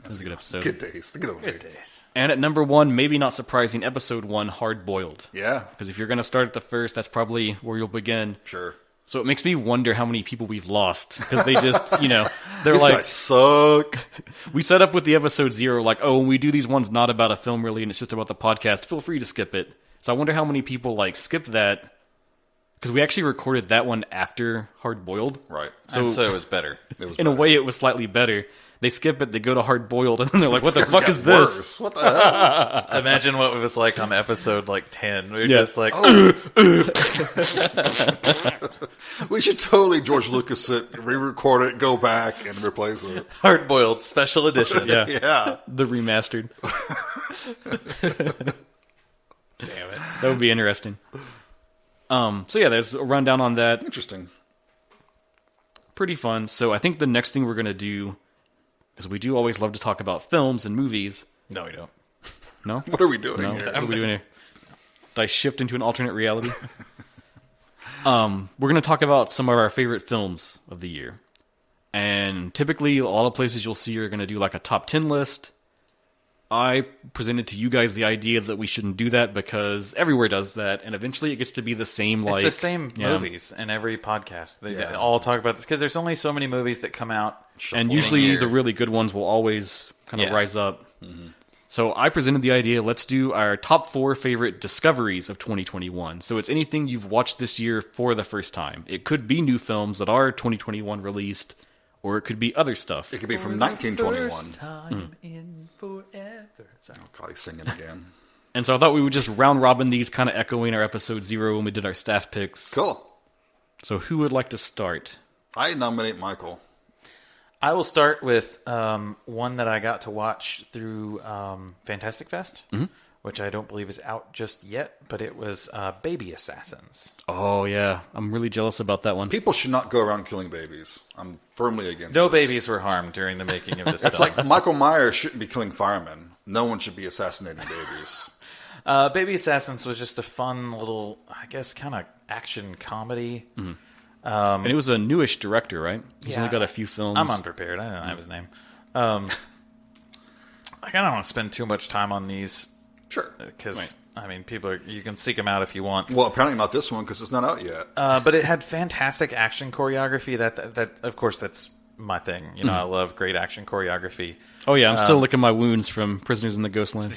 That's a good episode. Good days. The good old days. And at number 1, maybe not surprising, episode 1, Hard Boiled. Yeah. Because if you're going to start at the first, that's probably where you'll begin. Sure. So it makes me wonder how many people we've lost. Because they just, they're These like, guys suck. we set up with the episode 0, like, oh, when we do these ones not about a film really, and it's just about the podcast, feel free to skip it. So I wonder how many people like skipped that. Because we actually recorded that one after Hard Boiled. Right. So it was better. It was In a way, it was slightly better. They skip it, they go to Hard Boiled, and then they're like, what the This fuck got is this? worse. What the hell? Imagine what it was like on episode like 10. We were Yeah. just like, We should totally George Lucas it, re-record it, go back, and replace it. hard boiled special edition. Yeah, Yeah. the remastered. Damn it. That would be interesting. So yeah, there's a rundown on that. Interesting. Pretty fun. So I think the next thing we're going to do, because we do always love to talk about films and movies. No, we don't. No? What are we doing No? here? What are we doing here? Did I shift into an alternate reality? We're going to talk about some of our favorite films of the year. And typically, a lot of places you'll see are going to do like a top 10 list. I presented to you guys the idea that we shouldn't do that because everywhere does that, and eventually it gets to be the same. Like It's the same movies in every podcast. They all talk about this because there's only so many movies that come out. And usually the really good ones will always kind of rise up. So I presented the idea, let's do our top 4 favorite discoveries of 2021. So it's anything you've watched this year for the first time. It could be new films that are 2021 released, or it could be other stuff. It could be from 1921. First time in forever. Sorry. Oh, God, he's singing again. And so I thought we would just round robin these, kind of echoing our episode 0 when we did our staff picks. Cool. So who would like to start? I nominate Michael. I will start with one that I got to watch through Fantastic Fest, which I don't believe is out just yet, but it was Baby Assassins. Oh, yeah. I'm really jealous about that one. People should not go around killing babies. I'm firmly against No this. babies were harmed during the making of this It's film. like Michael Myers shouldn't be killing firemen. No one should be assassinating babies. Baby Assassins was just a fun little, I guess, kind of action comedy. And it was a newish director, right? He's only got a few films. I'm unprepared. I didn't have his name. I don't want to spend too much time on these Sure. because, I mean, you can seek them out if you want. Well, apparently not this one because it's not out yet. But it had fantastic action choreography. That of course, that's my thing. I love great action choreography. Oh, yeah. I'm still licking my wounds from Prisoners in the Ghostland.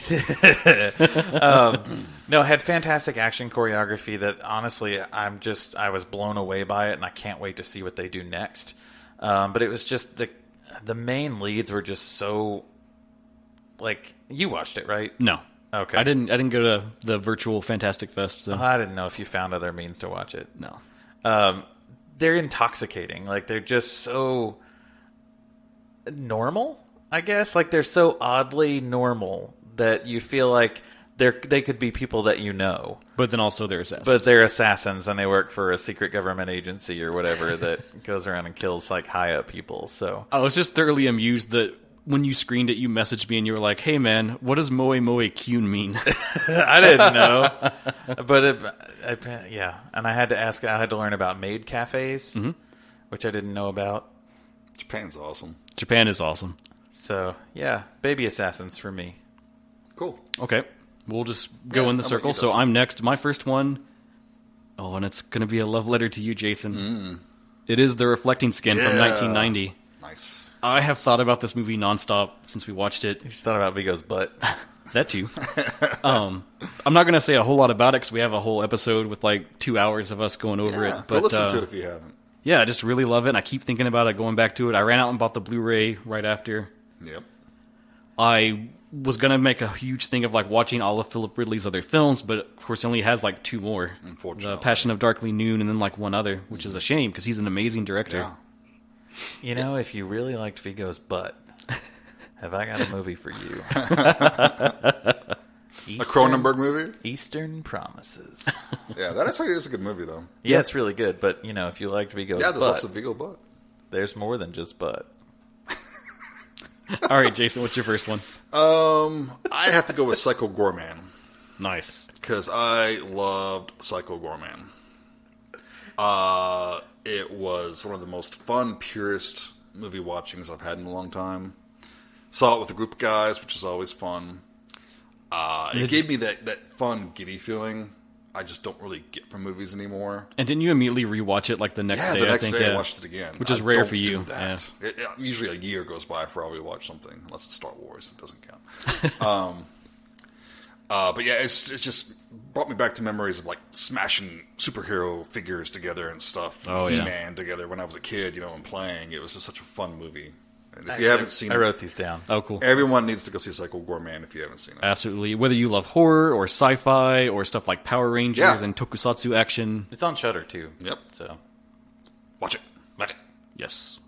No, it had fantastic action choreography that honestly, I was blown away by it, and I can't wait to see what they do next. But it was just the main leads were just so, like, you watched it, right? No. Okay. I didn't go to the virtual Fantastic Fest, so I didn't know if you found other means to watch it. no. They're intoxicating. Like, they're just so normal, I guess. Like, they're so oddly normal that you feel like they could be people that you know. But then also they're assassins. But they're assassins, and they work for a secret government agency or whatever that goes around and kills, like, high-up people. So I was just thoroughly amused that when you screened it, you messaged me and you were like, hey, man, what does Moe Moe Kyun mean? I didn't know. But, yeah. And I had to learn about maid cafes, which I didn't know about. Japan's awesome. Japan is awesome. So, yeah, Baby Assassins for me. Cool. Okay. We'll just go in the how about circle. you, So Dustin? I'm next. My first one. Oh, and it's going to be a love letter to you, Jason. It is The Reflecting Skin from 1990. Nice. I have thought about this movie nonstop since we watched it. You just thought about Vigo's butt. That too. I'm not going to say a whole lot about it because we have a whole episode with like 2 hours of us going over it. Go But listen to it if you haven't. Yeah, I just really love it, and I keep thinking about it, going back to it. I ran out and bought the Blu-ray right after. Yep. I was going to make a huge thing of like watching all of Philip Ridley's other films, but of course he only has like 2 more. Unfortunately. The Passion of Darkly Noon and then like one other, which is a shame because he's an amazing director. Yeah. You know, if you really liked Vigo's butt, have I got a movie for you? A Cronenberg movie? Eastern Promises. Yeah, that actually is a good movie, though. Yeah, it's really good, but, you know, if you liked Vigo's Yeah, butt, there's lots of Vigo butt. there's more than just butt. All right, Jason, what's your first one? I have to go with Psycho Goreman. Nice. Because I loved Psycho Goreman. It was one of the most fun, purest movie watchings I've had in a long time. Saw it with a group of guys, which is always fun. It gave me that fun, giddy feeling I just don't really get from movies anymore. And didn't you immediately rewatch it like the next day? Yeah, the next day I yeah. watched it again. Which is I rare don't for you. do that. Yeah. Usually a year goes by before I rewatch something, unless it's Star Wars. It doesn't count. But yeah, it's just brought me back to memories of like smashing superhero figures together and stuff. Oh, yeah. He-Man together when I was a kid, and playing. It was just such a fun movie. And if you haven't seen I it, wrote these down. Oh, cool. everyone needs to go see Psycho Goreman if you haven't seen it. Absolutely. Whether you love horror or sci-fi or stuff like Power Rangers Yeah. and tokusatsu action. It's on Shudder too. Yep. So Watch it. Yes.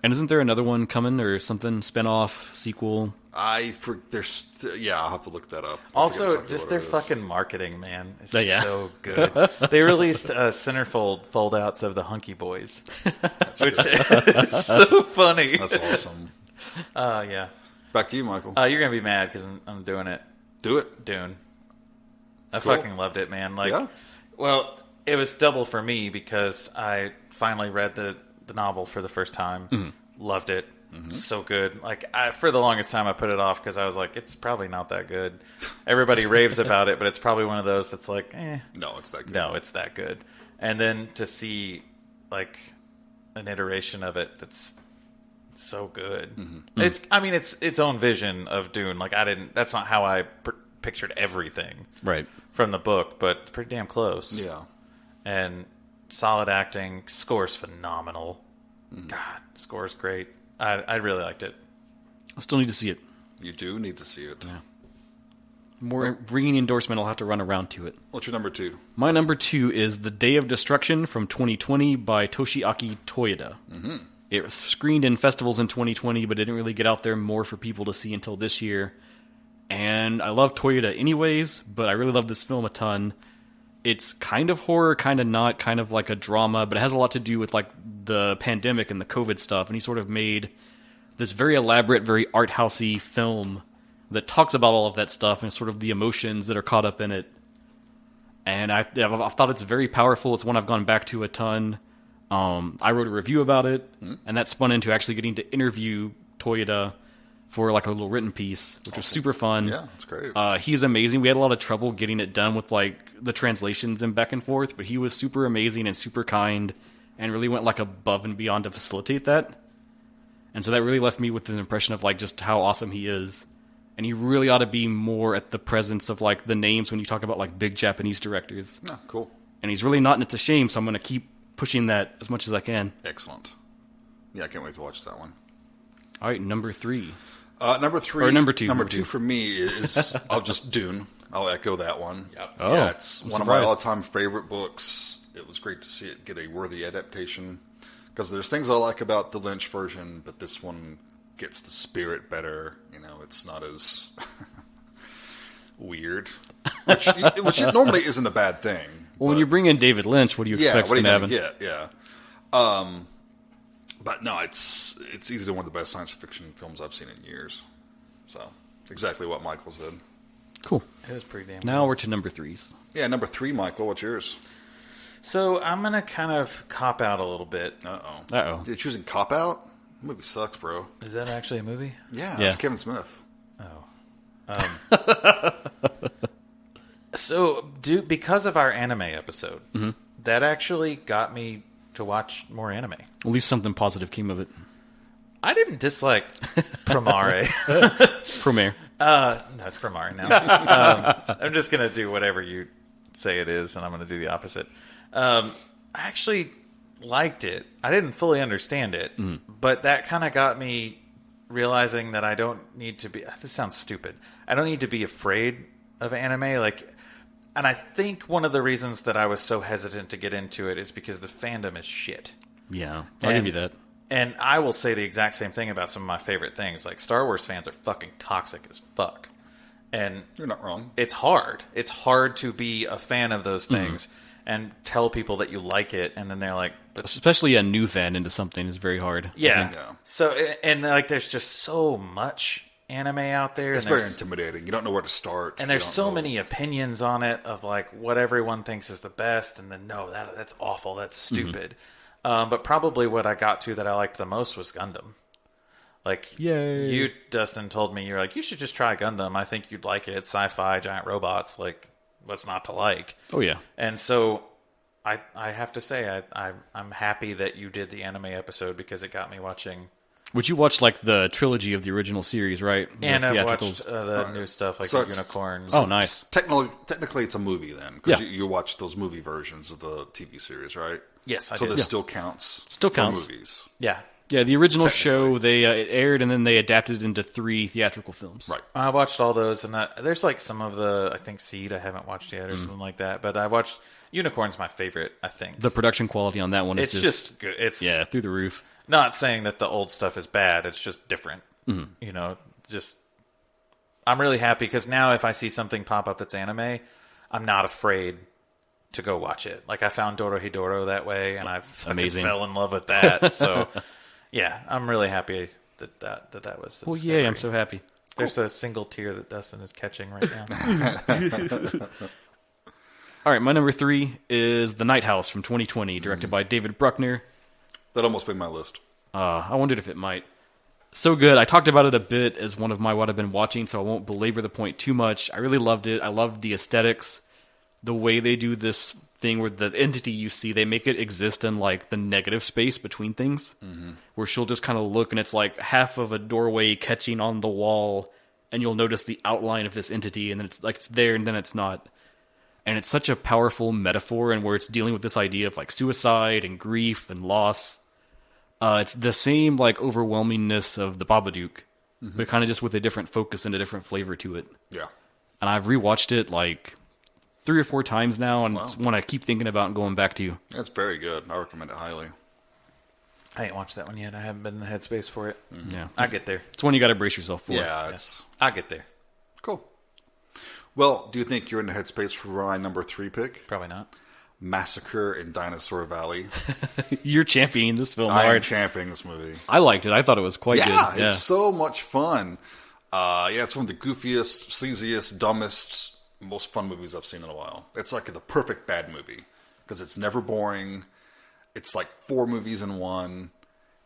And isn't there another one coming or something? Spin-off, sequel? I'll have to look that up. I forget also, exactly just what their it is. fucking marketing, man, is Yeah. so good. They released centerfold fold-outs of the Hunky Boys, which is so funny. That's awesome. Yeah. Back to you, Michael. You're gonna be mad because I'm doing it. Do it. Dune. I Cool. fucking loved it, man. Like, Yeah? well, it was double for me because I finally read the novel for the first time. Loved it. So good. Like, for the longest time, I put it off because I was like, it's probably not that good. Everybody raves about it, but it's probably one of those that's like, No, it's that good. no, it's that good. And then to see, like, an iteration of it that's so good. It's its own vision of Dune. Like, that's not how I pictured everything Right. from the book, but it's pretty damn close. Yeah. And solid acting, score's phenomenal. God, score's great. I really liked it. I still need to see it. You do need to see it. Yeah. More ringing endorsement. I'll have to run around to it. What's your number 2? My number 2 is The Day of Destruction from 2020 by Toshiaki Toyoda. It was screened in festivals in 2020, but didn't really get out there more for people to see until this year. And I love Toyoda anyways, but I really love this film a ton. It's kind of horror, kind of not, kind of like a drama, but it has a lot to do with like the pandemic and the COVID stuff. And he sort of made this very elaborate, very art housey film that talks about all of that stuff and sort of the emotions that are caught up in it. And I've thought it's very powerful. It's one I've gone back to a ton. I wrote a review about it, and that spun into actually getting to interview Toyoda for like a little written piece, which was super fun. Yeah, it's great. He's amazing. We had a lot of trouble getting it done with like the translations and back and forth, but he was super amazing and super kind and really went like above and beyond to facilitate that. And so that really left me with an impression of like just how awesome he is. And he really ought to be more at the presence of like the names when you talk about like big Japanese directors. Oh, cool. And he's really not, and it's a shame, so I'm going to keep pushing that as much as I can. Excellent. Yeah, I can't wait to watch that one. All right, number 3. Number 3. Or number 2. Number 2 for me is just Dune. I'll echo that one. Yep. Oh, Yeah, it's I'm one of my surprised. all-time favorite books. It was great to see it get a worthy adaptation. Because there's things I like about the Lynch version, but this one gets the spirit better. It's not as weird. Which it normally isn't a bad thing. Well, when you bring in David Lynch, what do you expect what are to you happen? going to get? Yeah. But no, it's easily one of the best science fiction films I've seen in years. So, exactly what Michael said. Cool. It was pretty damn Now we're to number 3s. Yeah, number 3, Michael, what's yours? So I'm going to kind of cop out a little bit. Uh-oh. Uh-oh. You're choosing Cop Out? The movie sucks, bro. Is that actually a movie? Yeah, Yeah. it's Kevin Smith. So, because of our anime episode, that actually got me to watch more anime. At least something positive came of it. I didn't dislike Promare. Promare. No, it's Promare now. I'm just going to do whatever you say it is, and I'm going to do the opposite. I actually liked it. I didn't fully understand it, but that kind of got me realizing that I don't need to be. This sounds stupid. I don't need to be afraid of anime. Like, and I think one of the reasons that I was so hesitant to get into it is because the fandom is shit. Yeah, I'll give you that. And I will say the exact same thing about some of my favorite things. Like, Star Wars fans are fucking toxic as fuck. And you're not wrong. It's hard. It's hard to be a fan of those things and tell people that you like it, and then they're like... Especially a new fan into something is very hard. Yeah. So, and like, there's just so much anime out there. It's very intimidating. You don't know where to start. And there's so many opinions on it of, like, what everyone thinks is the best, and then, no, that's awful, that's stupid. But probably what I got to that I liked the most was Gundam. Like, yay. You, Dustin, told me, you're like, you should just try Gundam. I think you'd like it. Sci-fi, giant robots, like, what's not to like? Oh, yeah. And so I have to say, I'm happy that you did the anime episode because it got me watching. Which you watched, like, the trilogy of the original series, right? And I've watched the new stuff, like the Unicorns. Oh, nice. Technically, it's a movie then, because you watch those movie versions of the TV series, right? Yes, I so did. this still counts. Still for counts. Movies. Yeah. Yeah, the original show, they it aired, and then they adapted it into 3 theatrical films. Right. I watched all those, and there's like some of the, I think, Seed I haven't watched yet, or something like that. But I watched Unicorn's my favorite, I think. The production quality on that one is just good. It's through the roof. Not saying that the old stuff is bad. It's just different. You know, I'm really happy because now if I see something pop up that's anime, I'm not afraid to go watch it. Like, I found Dorohedoro that way, and I fell in love with that. So, yeah, I'm really happy that was. Well, yeah, I'm so happy. There's a single tear that Dustin is catching right now. All right, my number 3 is The Night House from 2020, directed by David Bruckner. That almost made my list. I wondered if it might. So good. I talked about it a bit as one of my what I've been watching, so I won't belabor the point too much. I really loved it. I loved the aesthetics. The way they do this thing where the entity you see, they make it exist in, like, the negative space between things. Where she'll just kind of look, and it's like half of a doorway catching on the wall, and you'll notice the outline of this entity, and then it's like it's there, and then it's not. And it's such a powerful metaphor, and where it's dealing with this idea of, like, suicide and grief and loss. It's the same, like, overwhelmingness of the Babadook, but kind of just with a different focus and a different flavor to it. Yeah. And I've rewatched it, like, 3 or 4 times now, and it's one I keep thinking about and going back to. That's very good. I recommend it highly. I ain't watched that one yet. I haven't been in the headspace for it. Yeah. I get there. It's one you got to brace yourself for. Yeah, it's... I'll get there. Cool. Well, do you think you're in the headspace for my number 3 pick? Probably not. Massacre in Dinosaur Valley. You're championing this film I am hard. championing this movie. I liked it. I thought it was quite good. Yeah, it's so much fun. It's one of the goofiest, sleaziest, dumbest, most fun movies I've seen in a while. It's like the perfect bad movie because it's never boring. It's like 4 movies in one.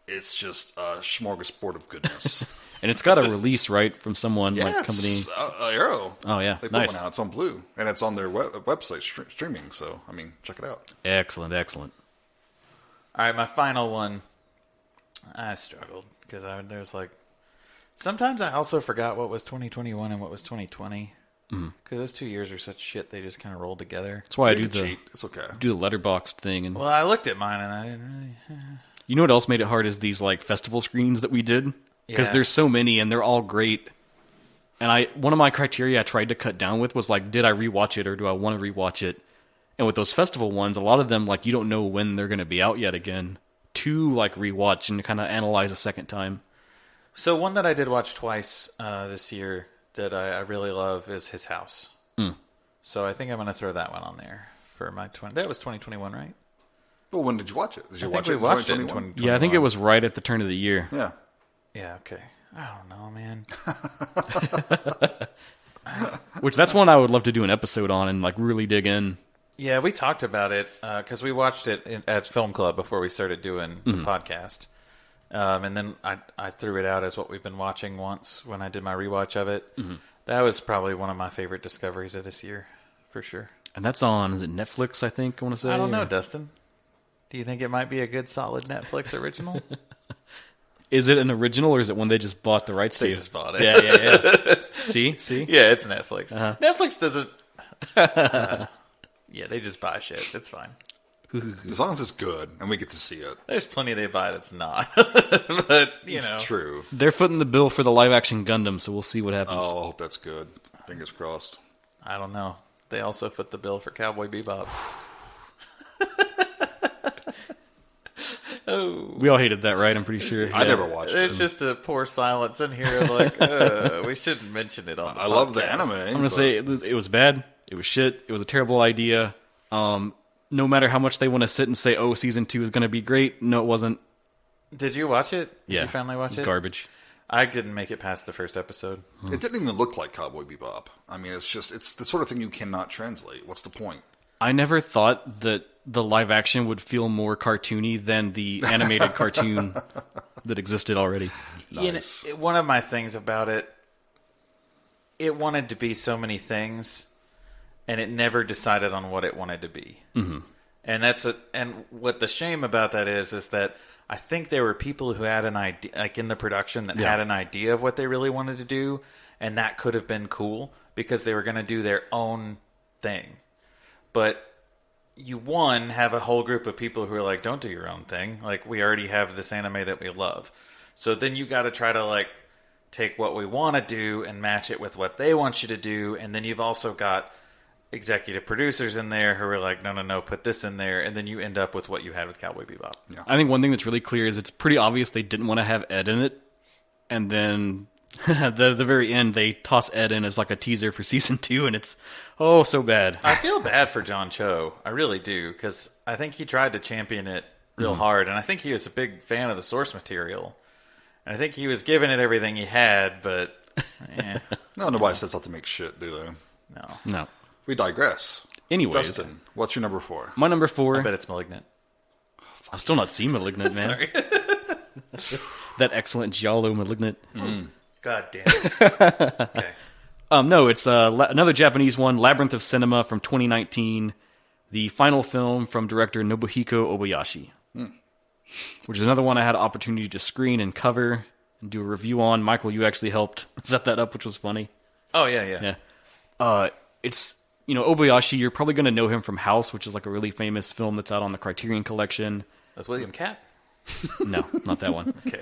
It's just a smorgasbord of goodness. And it's got a release, right, from someone, like, company. It's Arrow. Oh, yeah, They put nice. one out. It's on Blue. And it's on their website streaming. So, I mean, check it out. Excellent, excellent. All right, my final one. I struggled because there's like... Sometimes I also forgot what was 2021 and what was 2020. Because those 2 years are such shit, they just kind of rolled together. That's why I You do can the cheat. It's okay. letterboxed thing. And Well, I looked at mine and I didn't really... you know what else made it hard is these, like, festival screens that we did? Because Yeah. there's so many and they're all great. And one of my criteria I tried to cut down with was, like, did I rewatch it or do I want to rewatch it? And with those festival ones, a lot of them, like, you don't know when they're going to be out yet again to, like, rewatch and kind of analyze a second time. So one that I did watch twice this year that I really love is His House. So I think I'm going to throw that one on there for my... That was 2021, right? Well, when did you watch it? Did you I watch think it we in watched it in 2021? 2021. Yeah, I think it was right at the turn of the year. Yeah. Yeah, okay. I don't know, man. Which, that's one I would love to do an episode on and, like, really dig in. Yeah, we talked about it because we watched it at Film Club before we started doing the podcast. And then I threw it out as what we've been watching once when I did my rewatch of it. That was probably one of my favorite discoveries of this year, for sure. And that's on, is it Netflix, I think, I want to say? I don't know, or- Dustin. Do you think it might be a good, solid Netflix original? Is it an original or is it one they just bought the rights They to? just bought it. Yeah. See? Yeah, it's Netflix. Netflix doesn't... yeah, they just buy shit. It's fine. As long as it's good and we get to see it. There's plenty they buy that's not. But, True. They're footing the bill for the live-action Gundam, so we'll see what happens. Oh, I hope that's good. Fingers crossed. I don't know. They also foot the bill for Cowboy Bebop. Oh. We all hated that, right? I'm pretty sure. I never watched it. There's just a poor silence in here, like, we shouldn't mention it on the I love the podcast. anime. I'm going to say it was bad. It was shit. It was a terrible idea. No matter how much they want to sit and say, oh, season 2 is going to be great. No, it wasn't. Did you watch it? Did Yeah. you finally watch it? Garbage. I didn't make it past the first episode. It didn't even look like Cowboy Bebop. I mean, it's the sort of thing you cannot translate. What's the point? I never thought that the live action would feel more cartoony than the animated cartoon that existed already. Nice. One of my things about it wanted to be so many things, and it never decided on what it wanted to be. Mm-hmm. And what the shame about that is that I think there were people who had an idea, like in the production, that had an idea of what they really wanted to do, and that could have been cool because they were going to do their own thing. But you, have a whole group of people who are like, don't do your own thing. Like, we already have this anime that we love. So then you got to try to, like, take what we want to do and match it with what they want you to do. And then you've also got executive producers in there who are like, no, put this in there. And then you end up with what you had with Cowboy Bebop. Yeah. I think one thing that's really clear is it's pretty obvious they didn't want to have Ed in it. And then the very end, they toss Ed in as like a teaser for season 2, and it's so bad. I feel bad for John Cho. I really do, because I think he tried to champion it real hard, and I think he was a big fan of the source material. And I think he was giving it everything he had, but No, nobody sets out to make shit, do they? No. We digress. Anyways, Dustin, what's your number 4? my number 4. I bet it's Malignant. I've still not seen Malignant, man. Sorry. That excellent Giallo Malignant. God damn it. Okay. No, it's another Japanese one, Labyrinth of Cinema from 2019, the final film from director Nobuhiko Obayashi, which is another one I had an opportunity to screen and cover and do a review on. Michael, you actually helped set that up, which was funny. Oh, yeah. It's, Obayashi, you're probably going to know him from House, which is like a really famous film that's out on the Criterion Collection. That's William Katt? No, not that one. Okay.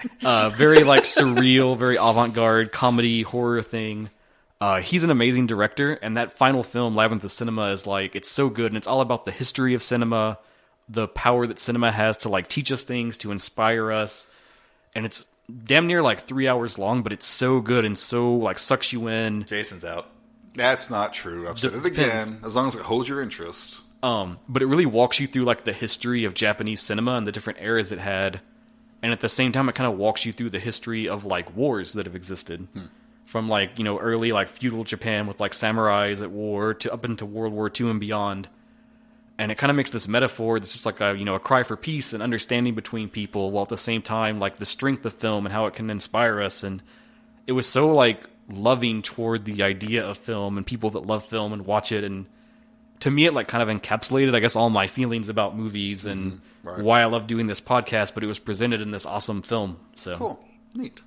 Very like surreal, very avant-garde comedy horror thing. He's an amazing director, and that final film, Labyrinth of Cinema, is like, it's so good, and it's all about the history of cinema, the power that cinema has to like teach us things, to inspire us, and it's damn near like 3 hours long, but it's so good and so like sucks you in. Jason's out. That's not true. I've said it again. As long as it holds your interest. But it really walks you through like the history of Japanese cinema and the different eras it had, and at the same time, it kind of walks you through the history of like wars that have existed. From like, early like feudal Japan with like samurais at war to up into World War II and beyond. And it kind of makes this metaphor that's just like a cry for peace and understanding between people, while at the same time like the strength of film and how it can inspire us. And it was so like loving toward the idea of film and people that love film and watch it. And to me, it like kind of encapsulated, I guess, all my feelings about movies and why I love doing this podcast, but it was presented in this awesome film. So Cool. Neat.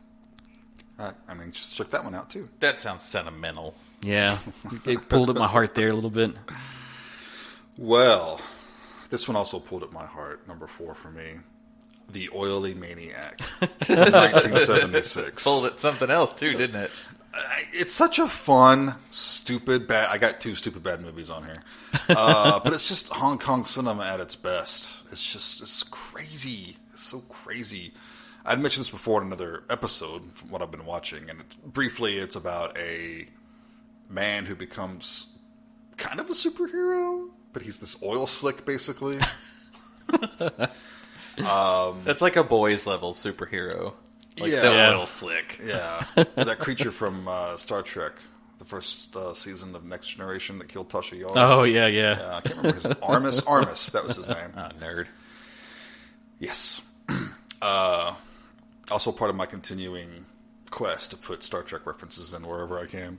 Just check that one out, too. That sounds sentimental. Yeah, it pulled at my heart there a little bit. Well, this one also pulled at my heart, number 4 for me. The Oily Maniac from 1976. Pulled at something else, too, didn't it? It's such a fun, stupid, bad... I got 2 stupid bad movies on here. But it's just Hong Kong cinema at its best. It's crazy. It's so crazy. I'd mentioned this before in another episode from what I've been watching, and briefly it's about a man who becomes kind of a superhero, but he's this oil slick, basically. That's like a boys level superhero. Like Yeah. the Yeah. oil slick. Yeah. That creature from Star Trek, the first season of Next Generation that killed Tasha Yar. Oh, yeah. I can't remember his Armis. Armis, that was his name. Oh, nerd. Yes. Also part of my continuing quest to put Star Trek references in wherever I can.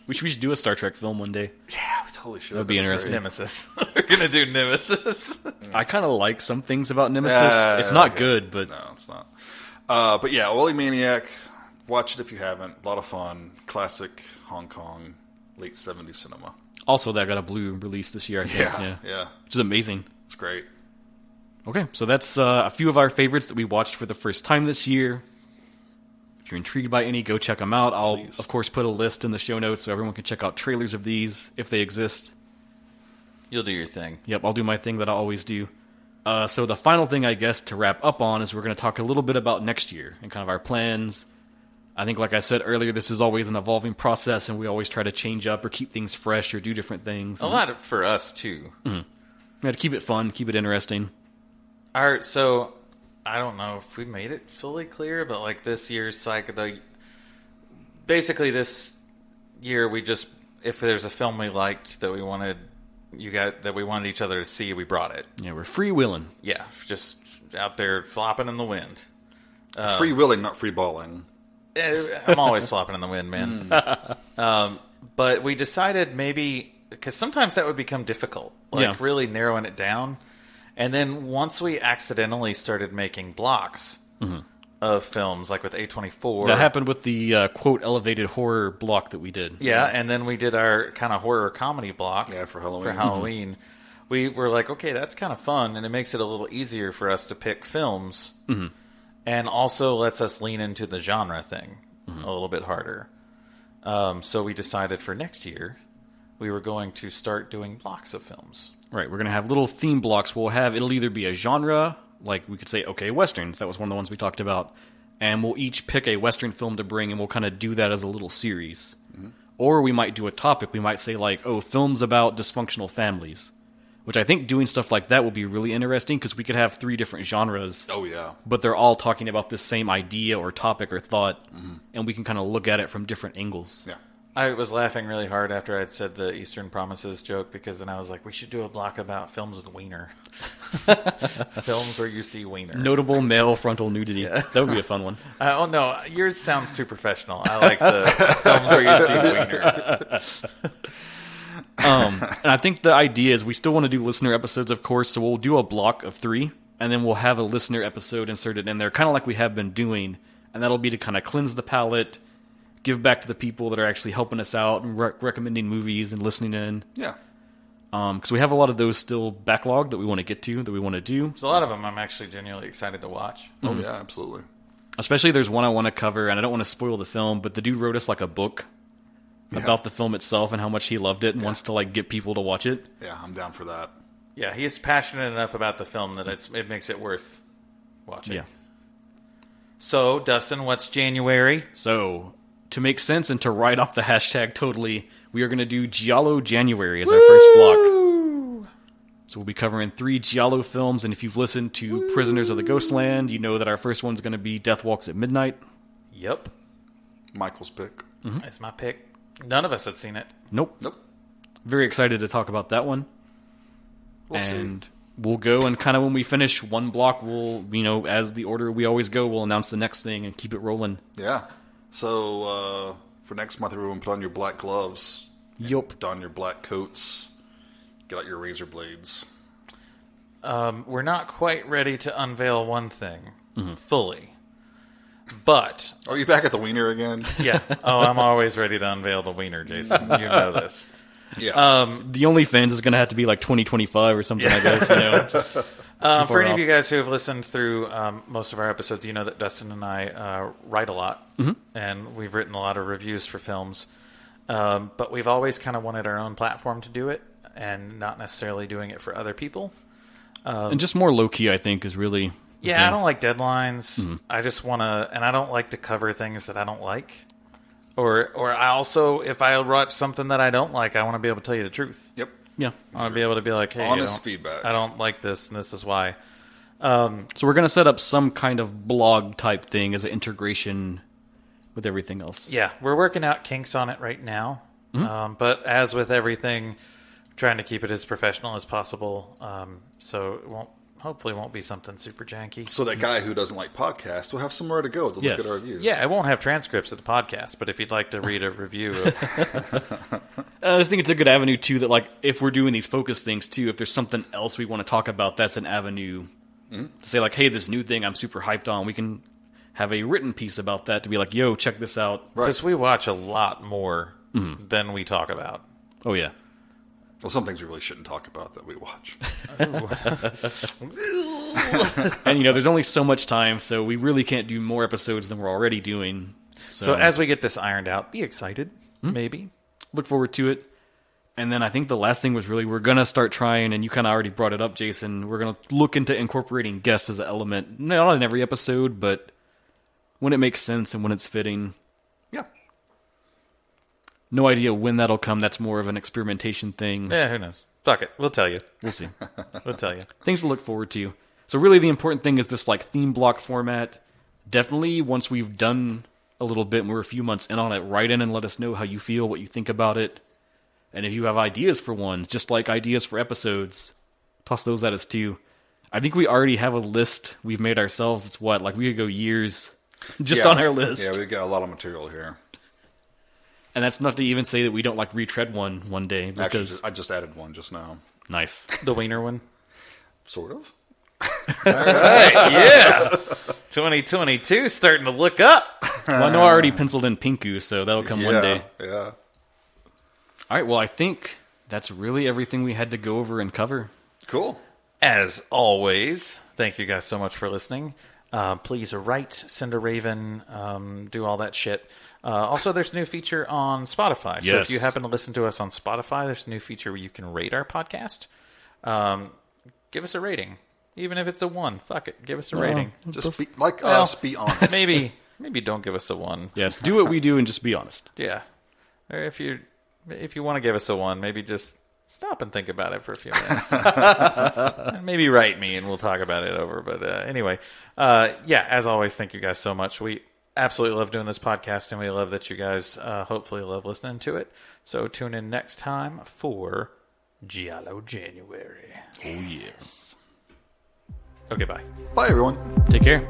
We should do a Star Trek film one day. Yeah, we totally should. That'd be interesting. Nemesis. We're going to do Nemesis. I kind of like some things about Nemesis. It's Yeah, not okay. good, but No, it's not. But yeah, Oily Maniac. Watch it if you haven't. A lot of fun. Classic Hong Kong, late 70s cinema. also that got a Blu release this year, I think. Yeah. Which is amazing. It's great. Okay, so that's a few of our favorites that we watched for the first time this year. If you're intrigued by any, go check them out. I'll, of course, put a list in the show notes so everyone can check out trailers of these if they exist. You'll do your thing. Yep, I'll do my thing that I always do. So the final thing, I guess, to wrap up on is we're going to talk a little bit about next year and kind of our plans. I think, like I said earlier, this is always an evolving process, and we always try to change up or keep things fresh or do different things. A lot for us, too. Mm-hmm. We have to keep it fun, keep it interesting. So, I don't know if we made it fully clear, but like this year's cycle, basically this year we just, if there's a film we liked that we wanted each other to see, we brought it. Yeah, we're freewheeling. Yeah, just out there flopping in the wind. Freewheeling, not freeballing. I'm always flopping in the wind, man. But we decided maybe, because sometimes that would become difficult, really narrowing it down. And then once we accidentally started making blocks of films, like with A24. That happened with the, quote, elevated horror block that we did. Yeah, and then we did our kind of horror comedy block. Yeah, for Halloween. We were like, okay, that's kind of fun, and it makes it a little easier for us to pick films. And also lets us lean into the genre thing a little bit harder. So we decided for next year, we were going to start doing blocks of films. Right, we're going to have little theme blocks. It'll either be a genre, like we could say, okay, Westerns. That was one of the ones we talked about. And we'll each pick a Western film to bring, and we'll kind of do that as a little series. Or we might do a topic. We might say, like, films about dysfunctional families. Which I think doing stuff like that will be really interesting, because we could have 3 different genres. Oh, yeah. But they're all talking about this same idea or topic or thought, and we can kind of look at it from different angles. Yeah. I was laughing really hard after I'd said the Eastern Promises joke, because then I was like, we should do a block about films with wiener. Films where you see wiener. Notable male frontal nudity. Yeah. That would be a fun one. Oh, no. Yours sounds too professional. I like the films where you see wiener. And I think the idea is we still want to do listener episodes, of course, so we'll do a block of 3, and then we'll have a listener episode inserted in there, kind of like we have been doing, and that'll be to kind of cleanse the palate, give back to the people that are actually helping us out and recommending movies and listening in. Yeah. Because we have a lot of those still backlogged that we want to get to, that we want to do. So a lot of them I'm actually genuinely excited to watch. Oh, yeah, absolutely. Especially there's one I want to cover, and I don't want to spoil the film, but the dude wrote us like a book about the film itself and how much he loved it and wants to like get people to watch it. Yeah, I'm down for that. Yeah, he's passionate enough about the film that it makes it worth watching. Yeah. So, Dustin, what's January? So, to make sense and to write off the hashtag totally, we are going to do Giallo January as our first block. So we'll be covering 3 Giallo films, and if you've listened to Prisoners of the Ghostland, you know that our first one's going to be Death Walks at Midnight. Yep. Michael's pick. That's my pick. None of us had seen it. Nope. Very excited to talk about that one. We'll see. We'll go and kind of when we finish one block, we'll, as the order we always go, we'll announce the next thing and keep it rolling. Yeah. So, for next month, everyone put on your black gloves. Yup. Don your black coats. Get out your razor blades. We're not quite ready to unveil one thing fully. But... Are you back at the wiener again? Yeah. Oh, I'm always ready to unveil the wiener, Jason. You know this. Yeah. The OnlyFans is going to have to be like 2025 or something, I guess. For any of you guys who have listened through most of our episodes, you know that Dustin and I write a lot, and we've written a lot of reviews for films. But we've always kind of wanted our own platform to do it, and not necessarily doing it for other people. And just more low-key, I think, is really... Yeah, I don't like deadlines. I just want to... And I don't like to cover things that I don't like. Or I also, if I watch something that I don't like, I want to be able to tell you the truth. Yep. Yeah. I want to be able to be like, hey, honest feedback. I don't like this, and this is why. So we're going to set up some kind of blog type thing as an integration with everything else. Yeah, we're working out kinks on it right now. But as with everything, trying to keep it as professional as possible. So it hopefully won't be something super janky. So that guy who doesn't like podcasts will have somewhere to go to look at our reviews. Yeah, it won't have transcripts of the podcast, but if you'd like to read a review of... I just think it's a good avenue, too, that like if we're doing these focus things, too, if there's something else we want to talk about, that's an avenue to say, like, hey, this new thing I'm super hyped on, we can have a written piece about that to be like, yo, check this out. Because we watch a lot more than we talk about. Oh, yeah. Well, some things we really shouldn't talk about that we watch. And, there's only so much time, so we really can't do more episodes than we're already doing. So as we get this ironed out, be excited, maybe. Look forward to it. And then I think the last thing was really we're going to start trying, and you kind of already brought it up, Jason, we're going to look into incorporating guests as an element, not in every episode, but when it makes sense and when it's fitting. Yeah. No idea when that'll come. That's more of an experimentation thing. Yeah, who knows? Fuck it. We'll tell you. We'll see. We'll tell you. Things to look forward to. So really the important thing is this theme block format. Definitely once we've done a little bit and we're a few months in on it, write in and let us know how you feel, what you think about it. And if you have ideas for ones, just like ideas for episodes, toss those at us too. I think we already have a list we've made ourselves. It's we could go years just on our list. Yeah, we've got a lot of material here. And that's not to even say that we don't retread one day. Because... Actually, I just added one just now. Nice. The wiener one? Sort of. Right, yeah. 2022 starting to look up. Well, I know I already penciled in Pinku, so that'll come one day. Yeah. All right, well, I think that's really everything we had to go over and cover. Cool. As always, thank you guys so much for listening. Please write, send a raven, do all that shit. Also, there's a new feature on Spotify. So if you happen to listen to us on Spotify, there's a new feature where you can rate our podcast. Give us a rating. Even if it's a 1. Fuck it. Give us a rating. Just be us, be honest. Maybe don't give us a 1. Yes, do what we do and just be honest. Yeah. Or if you want to give us a 1, maybe just stop and think about it for a few minutes. And maybe write me and we'll talk about it over. But anyway, as always, thank you guys so much. We absolutely love doing this podcast, and we love that you guys hopefully love listening to it. So tune in next time for Giallo January. Oh, yes. Okay, bye. Bye, everyone. Take care.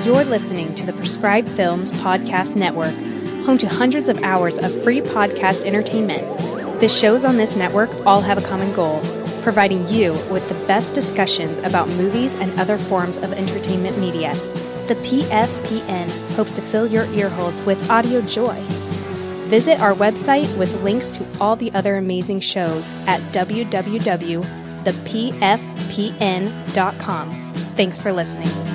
You're listening to the Prescribed Films Podcast Network, home to hundreds of hours of free podcast entertainment. The shows on this network all have a common goal: providing you with the best discussions about movies and other forms of entertainment media. The PFPN hopes to fill your earholes with audio joy. Visit our website with links to all the other amazing shows at www.thepfpn.com. Thanks for listening.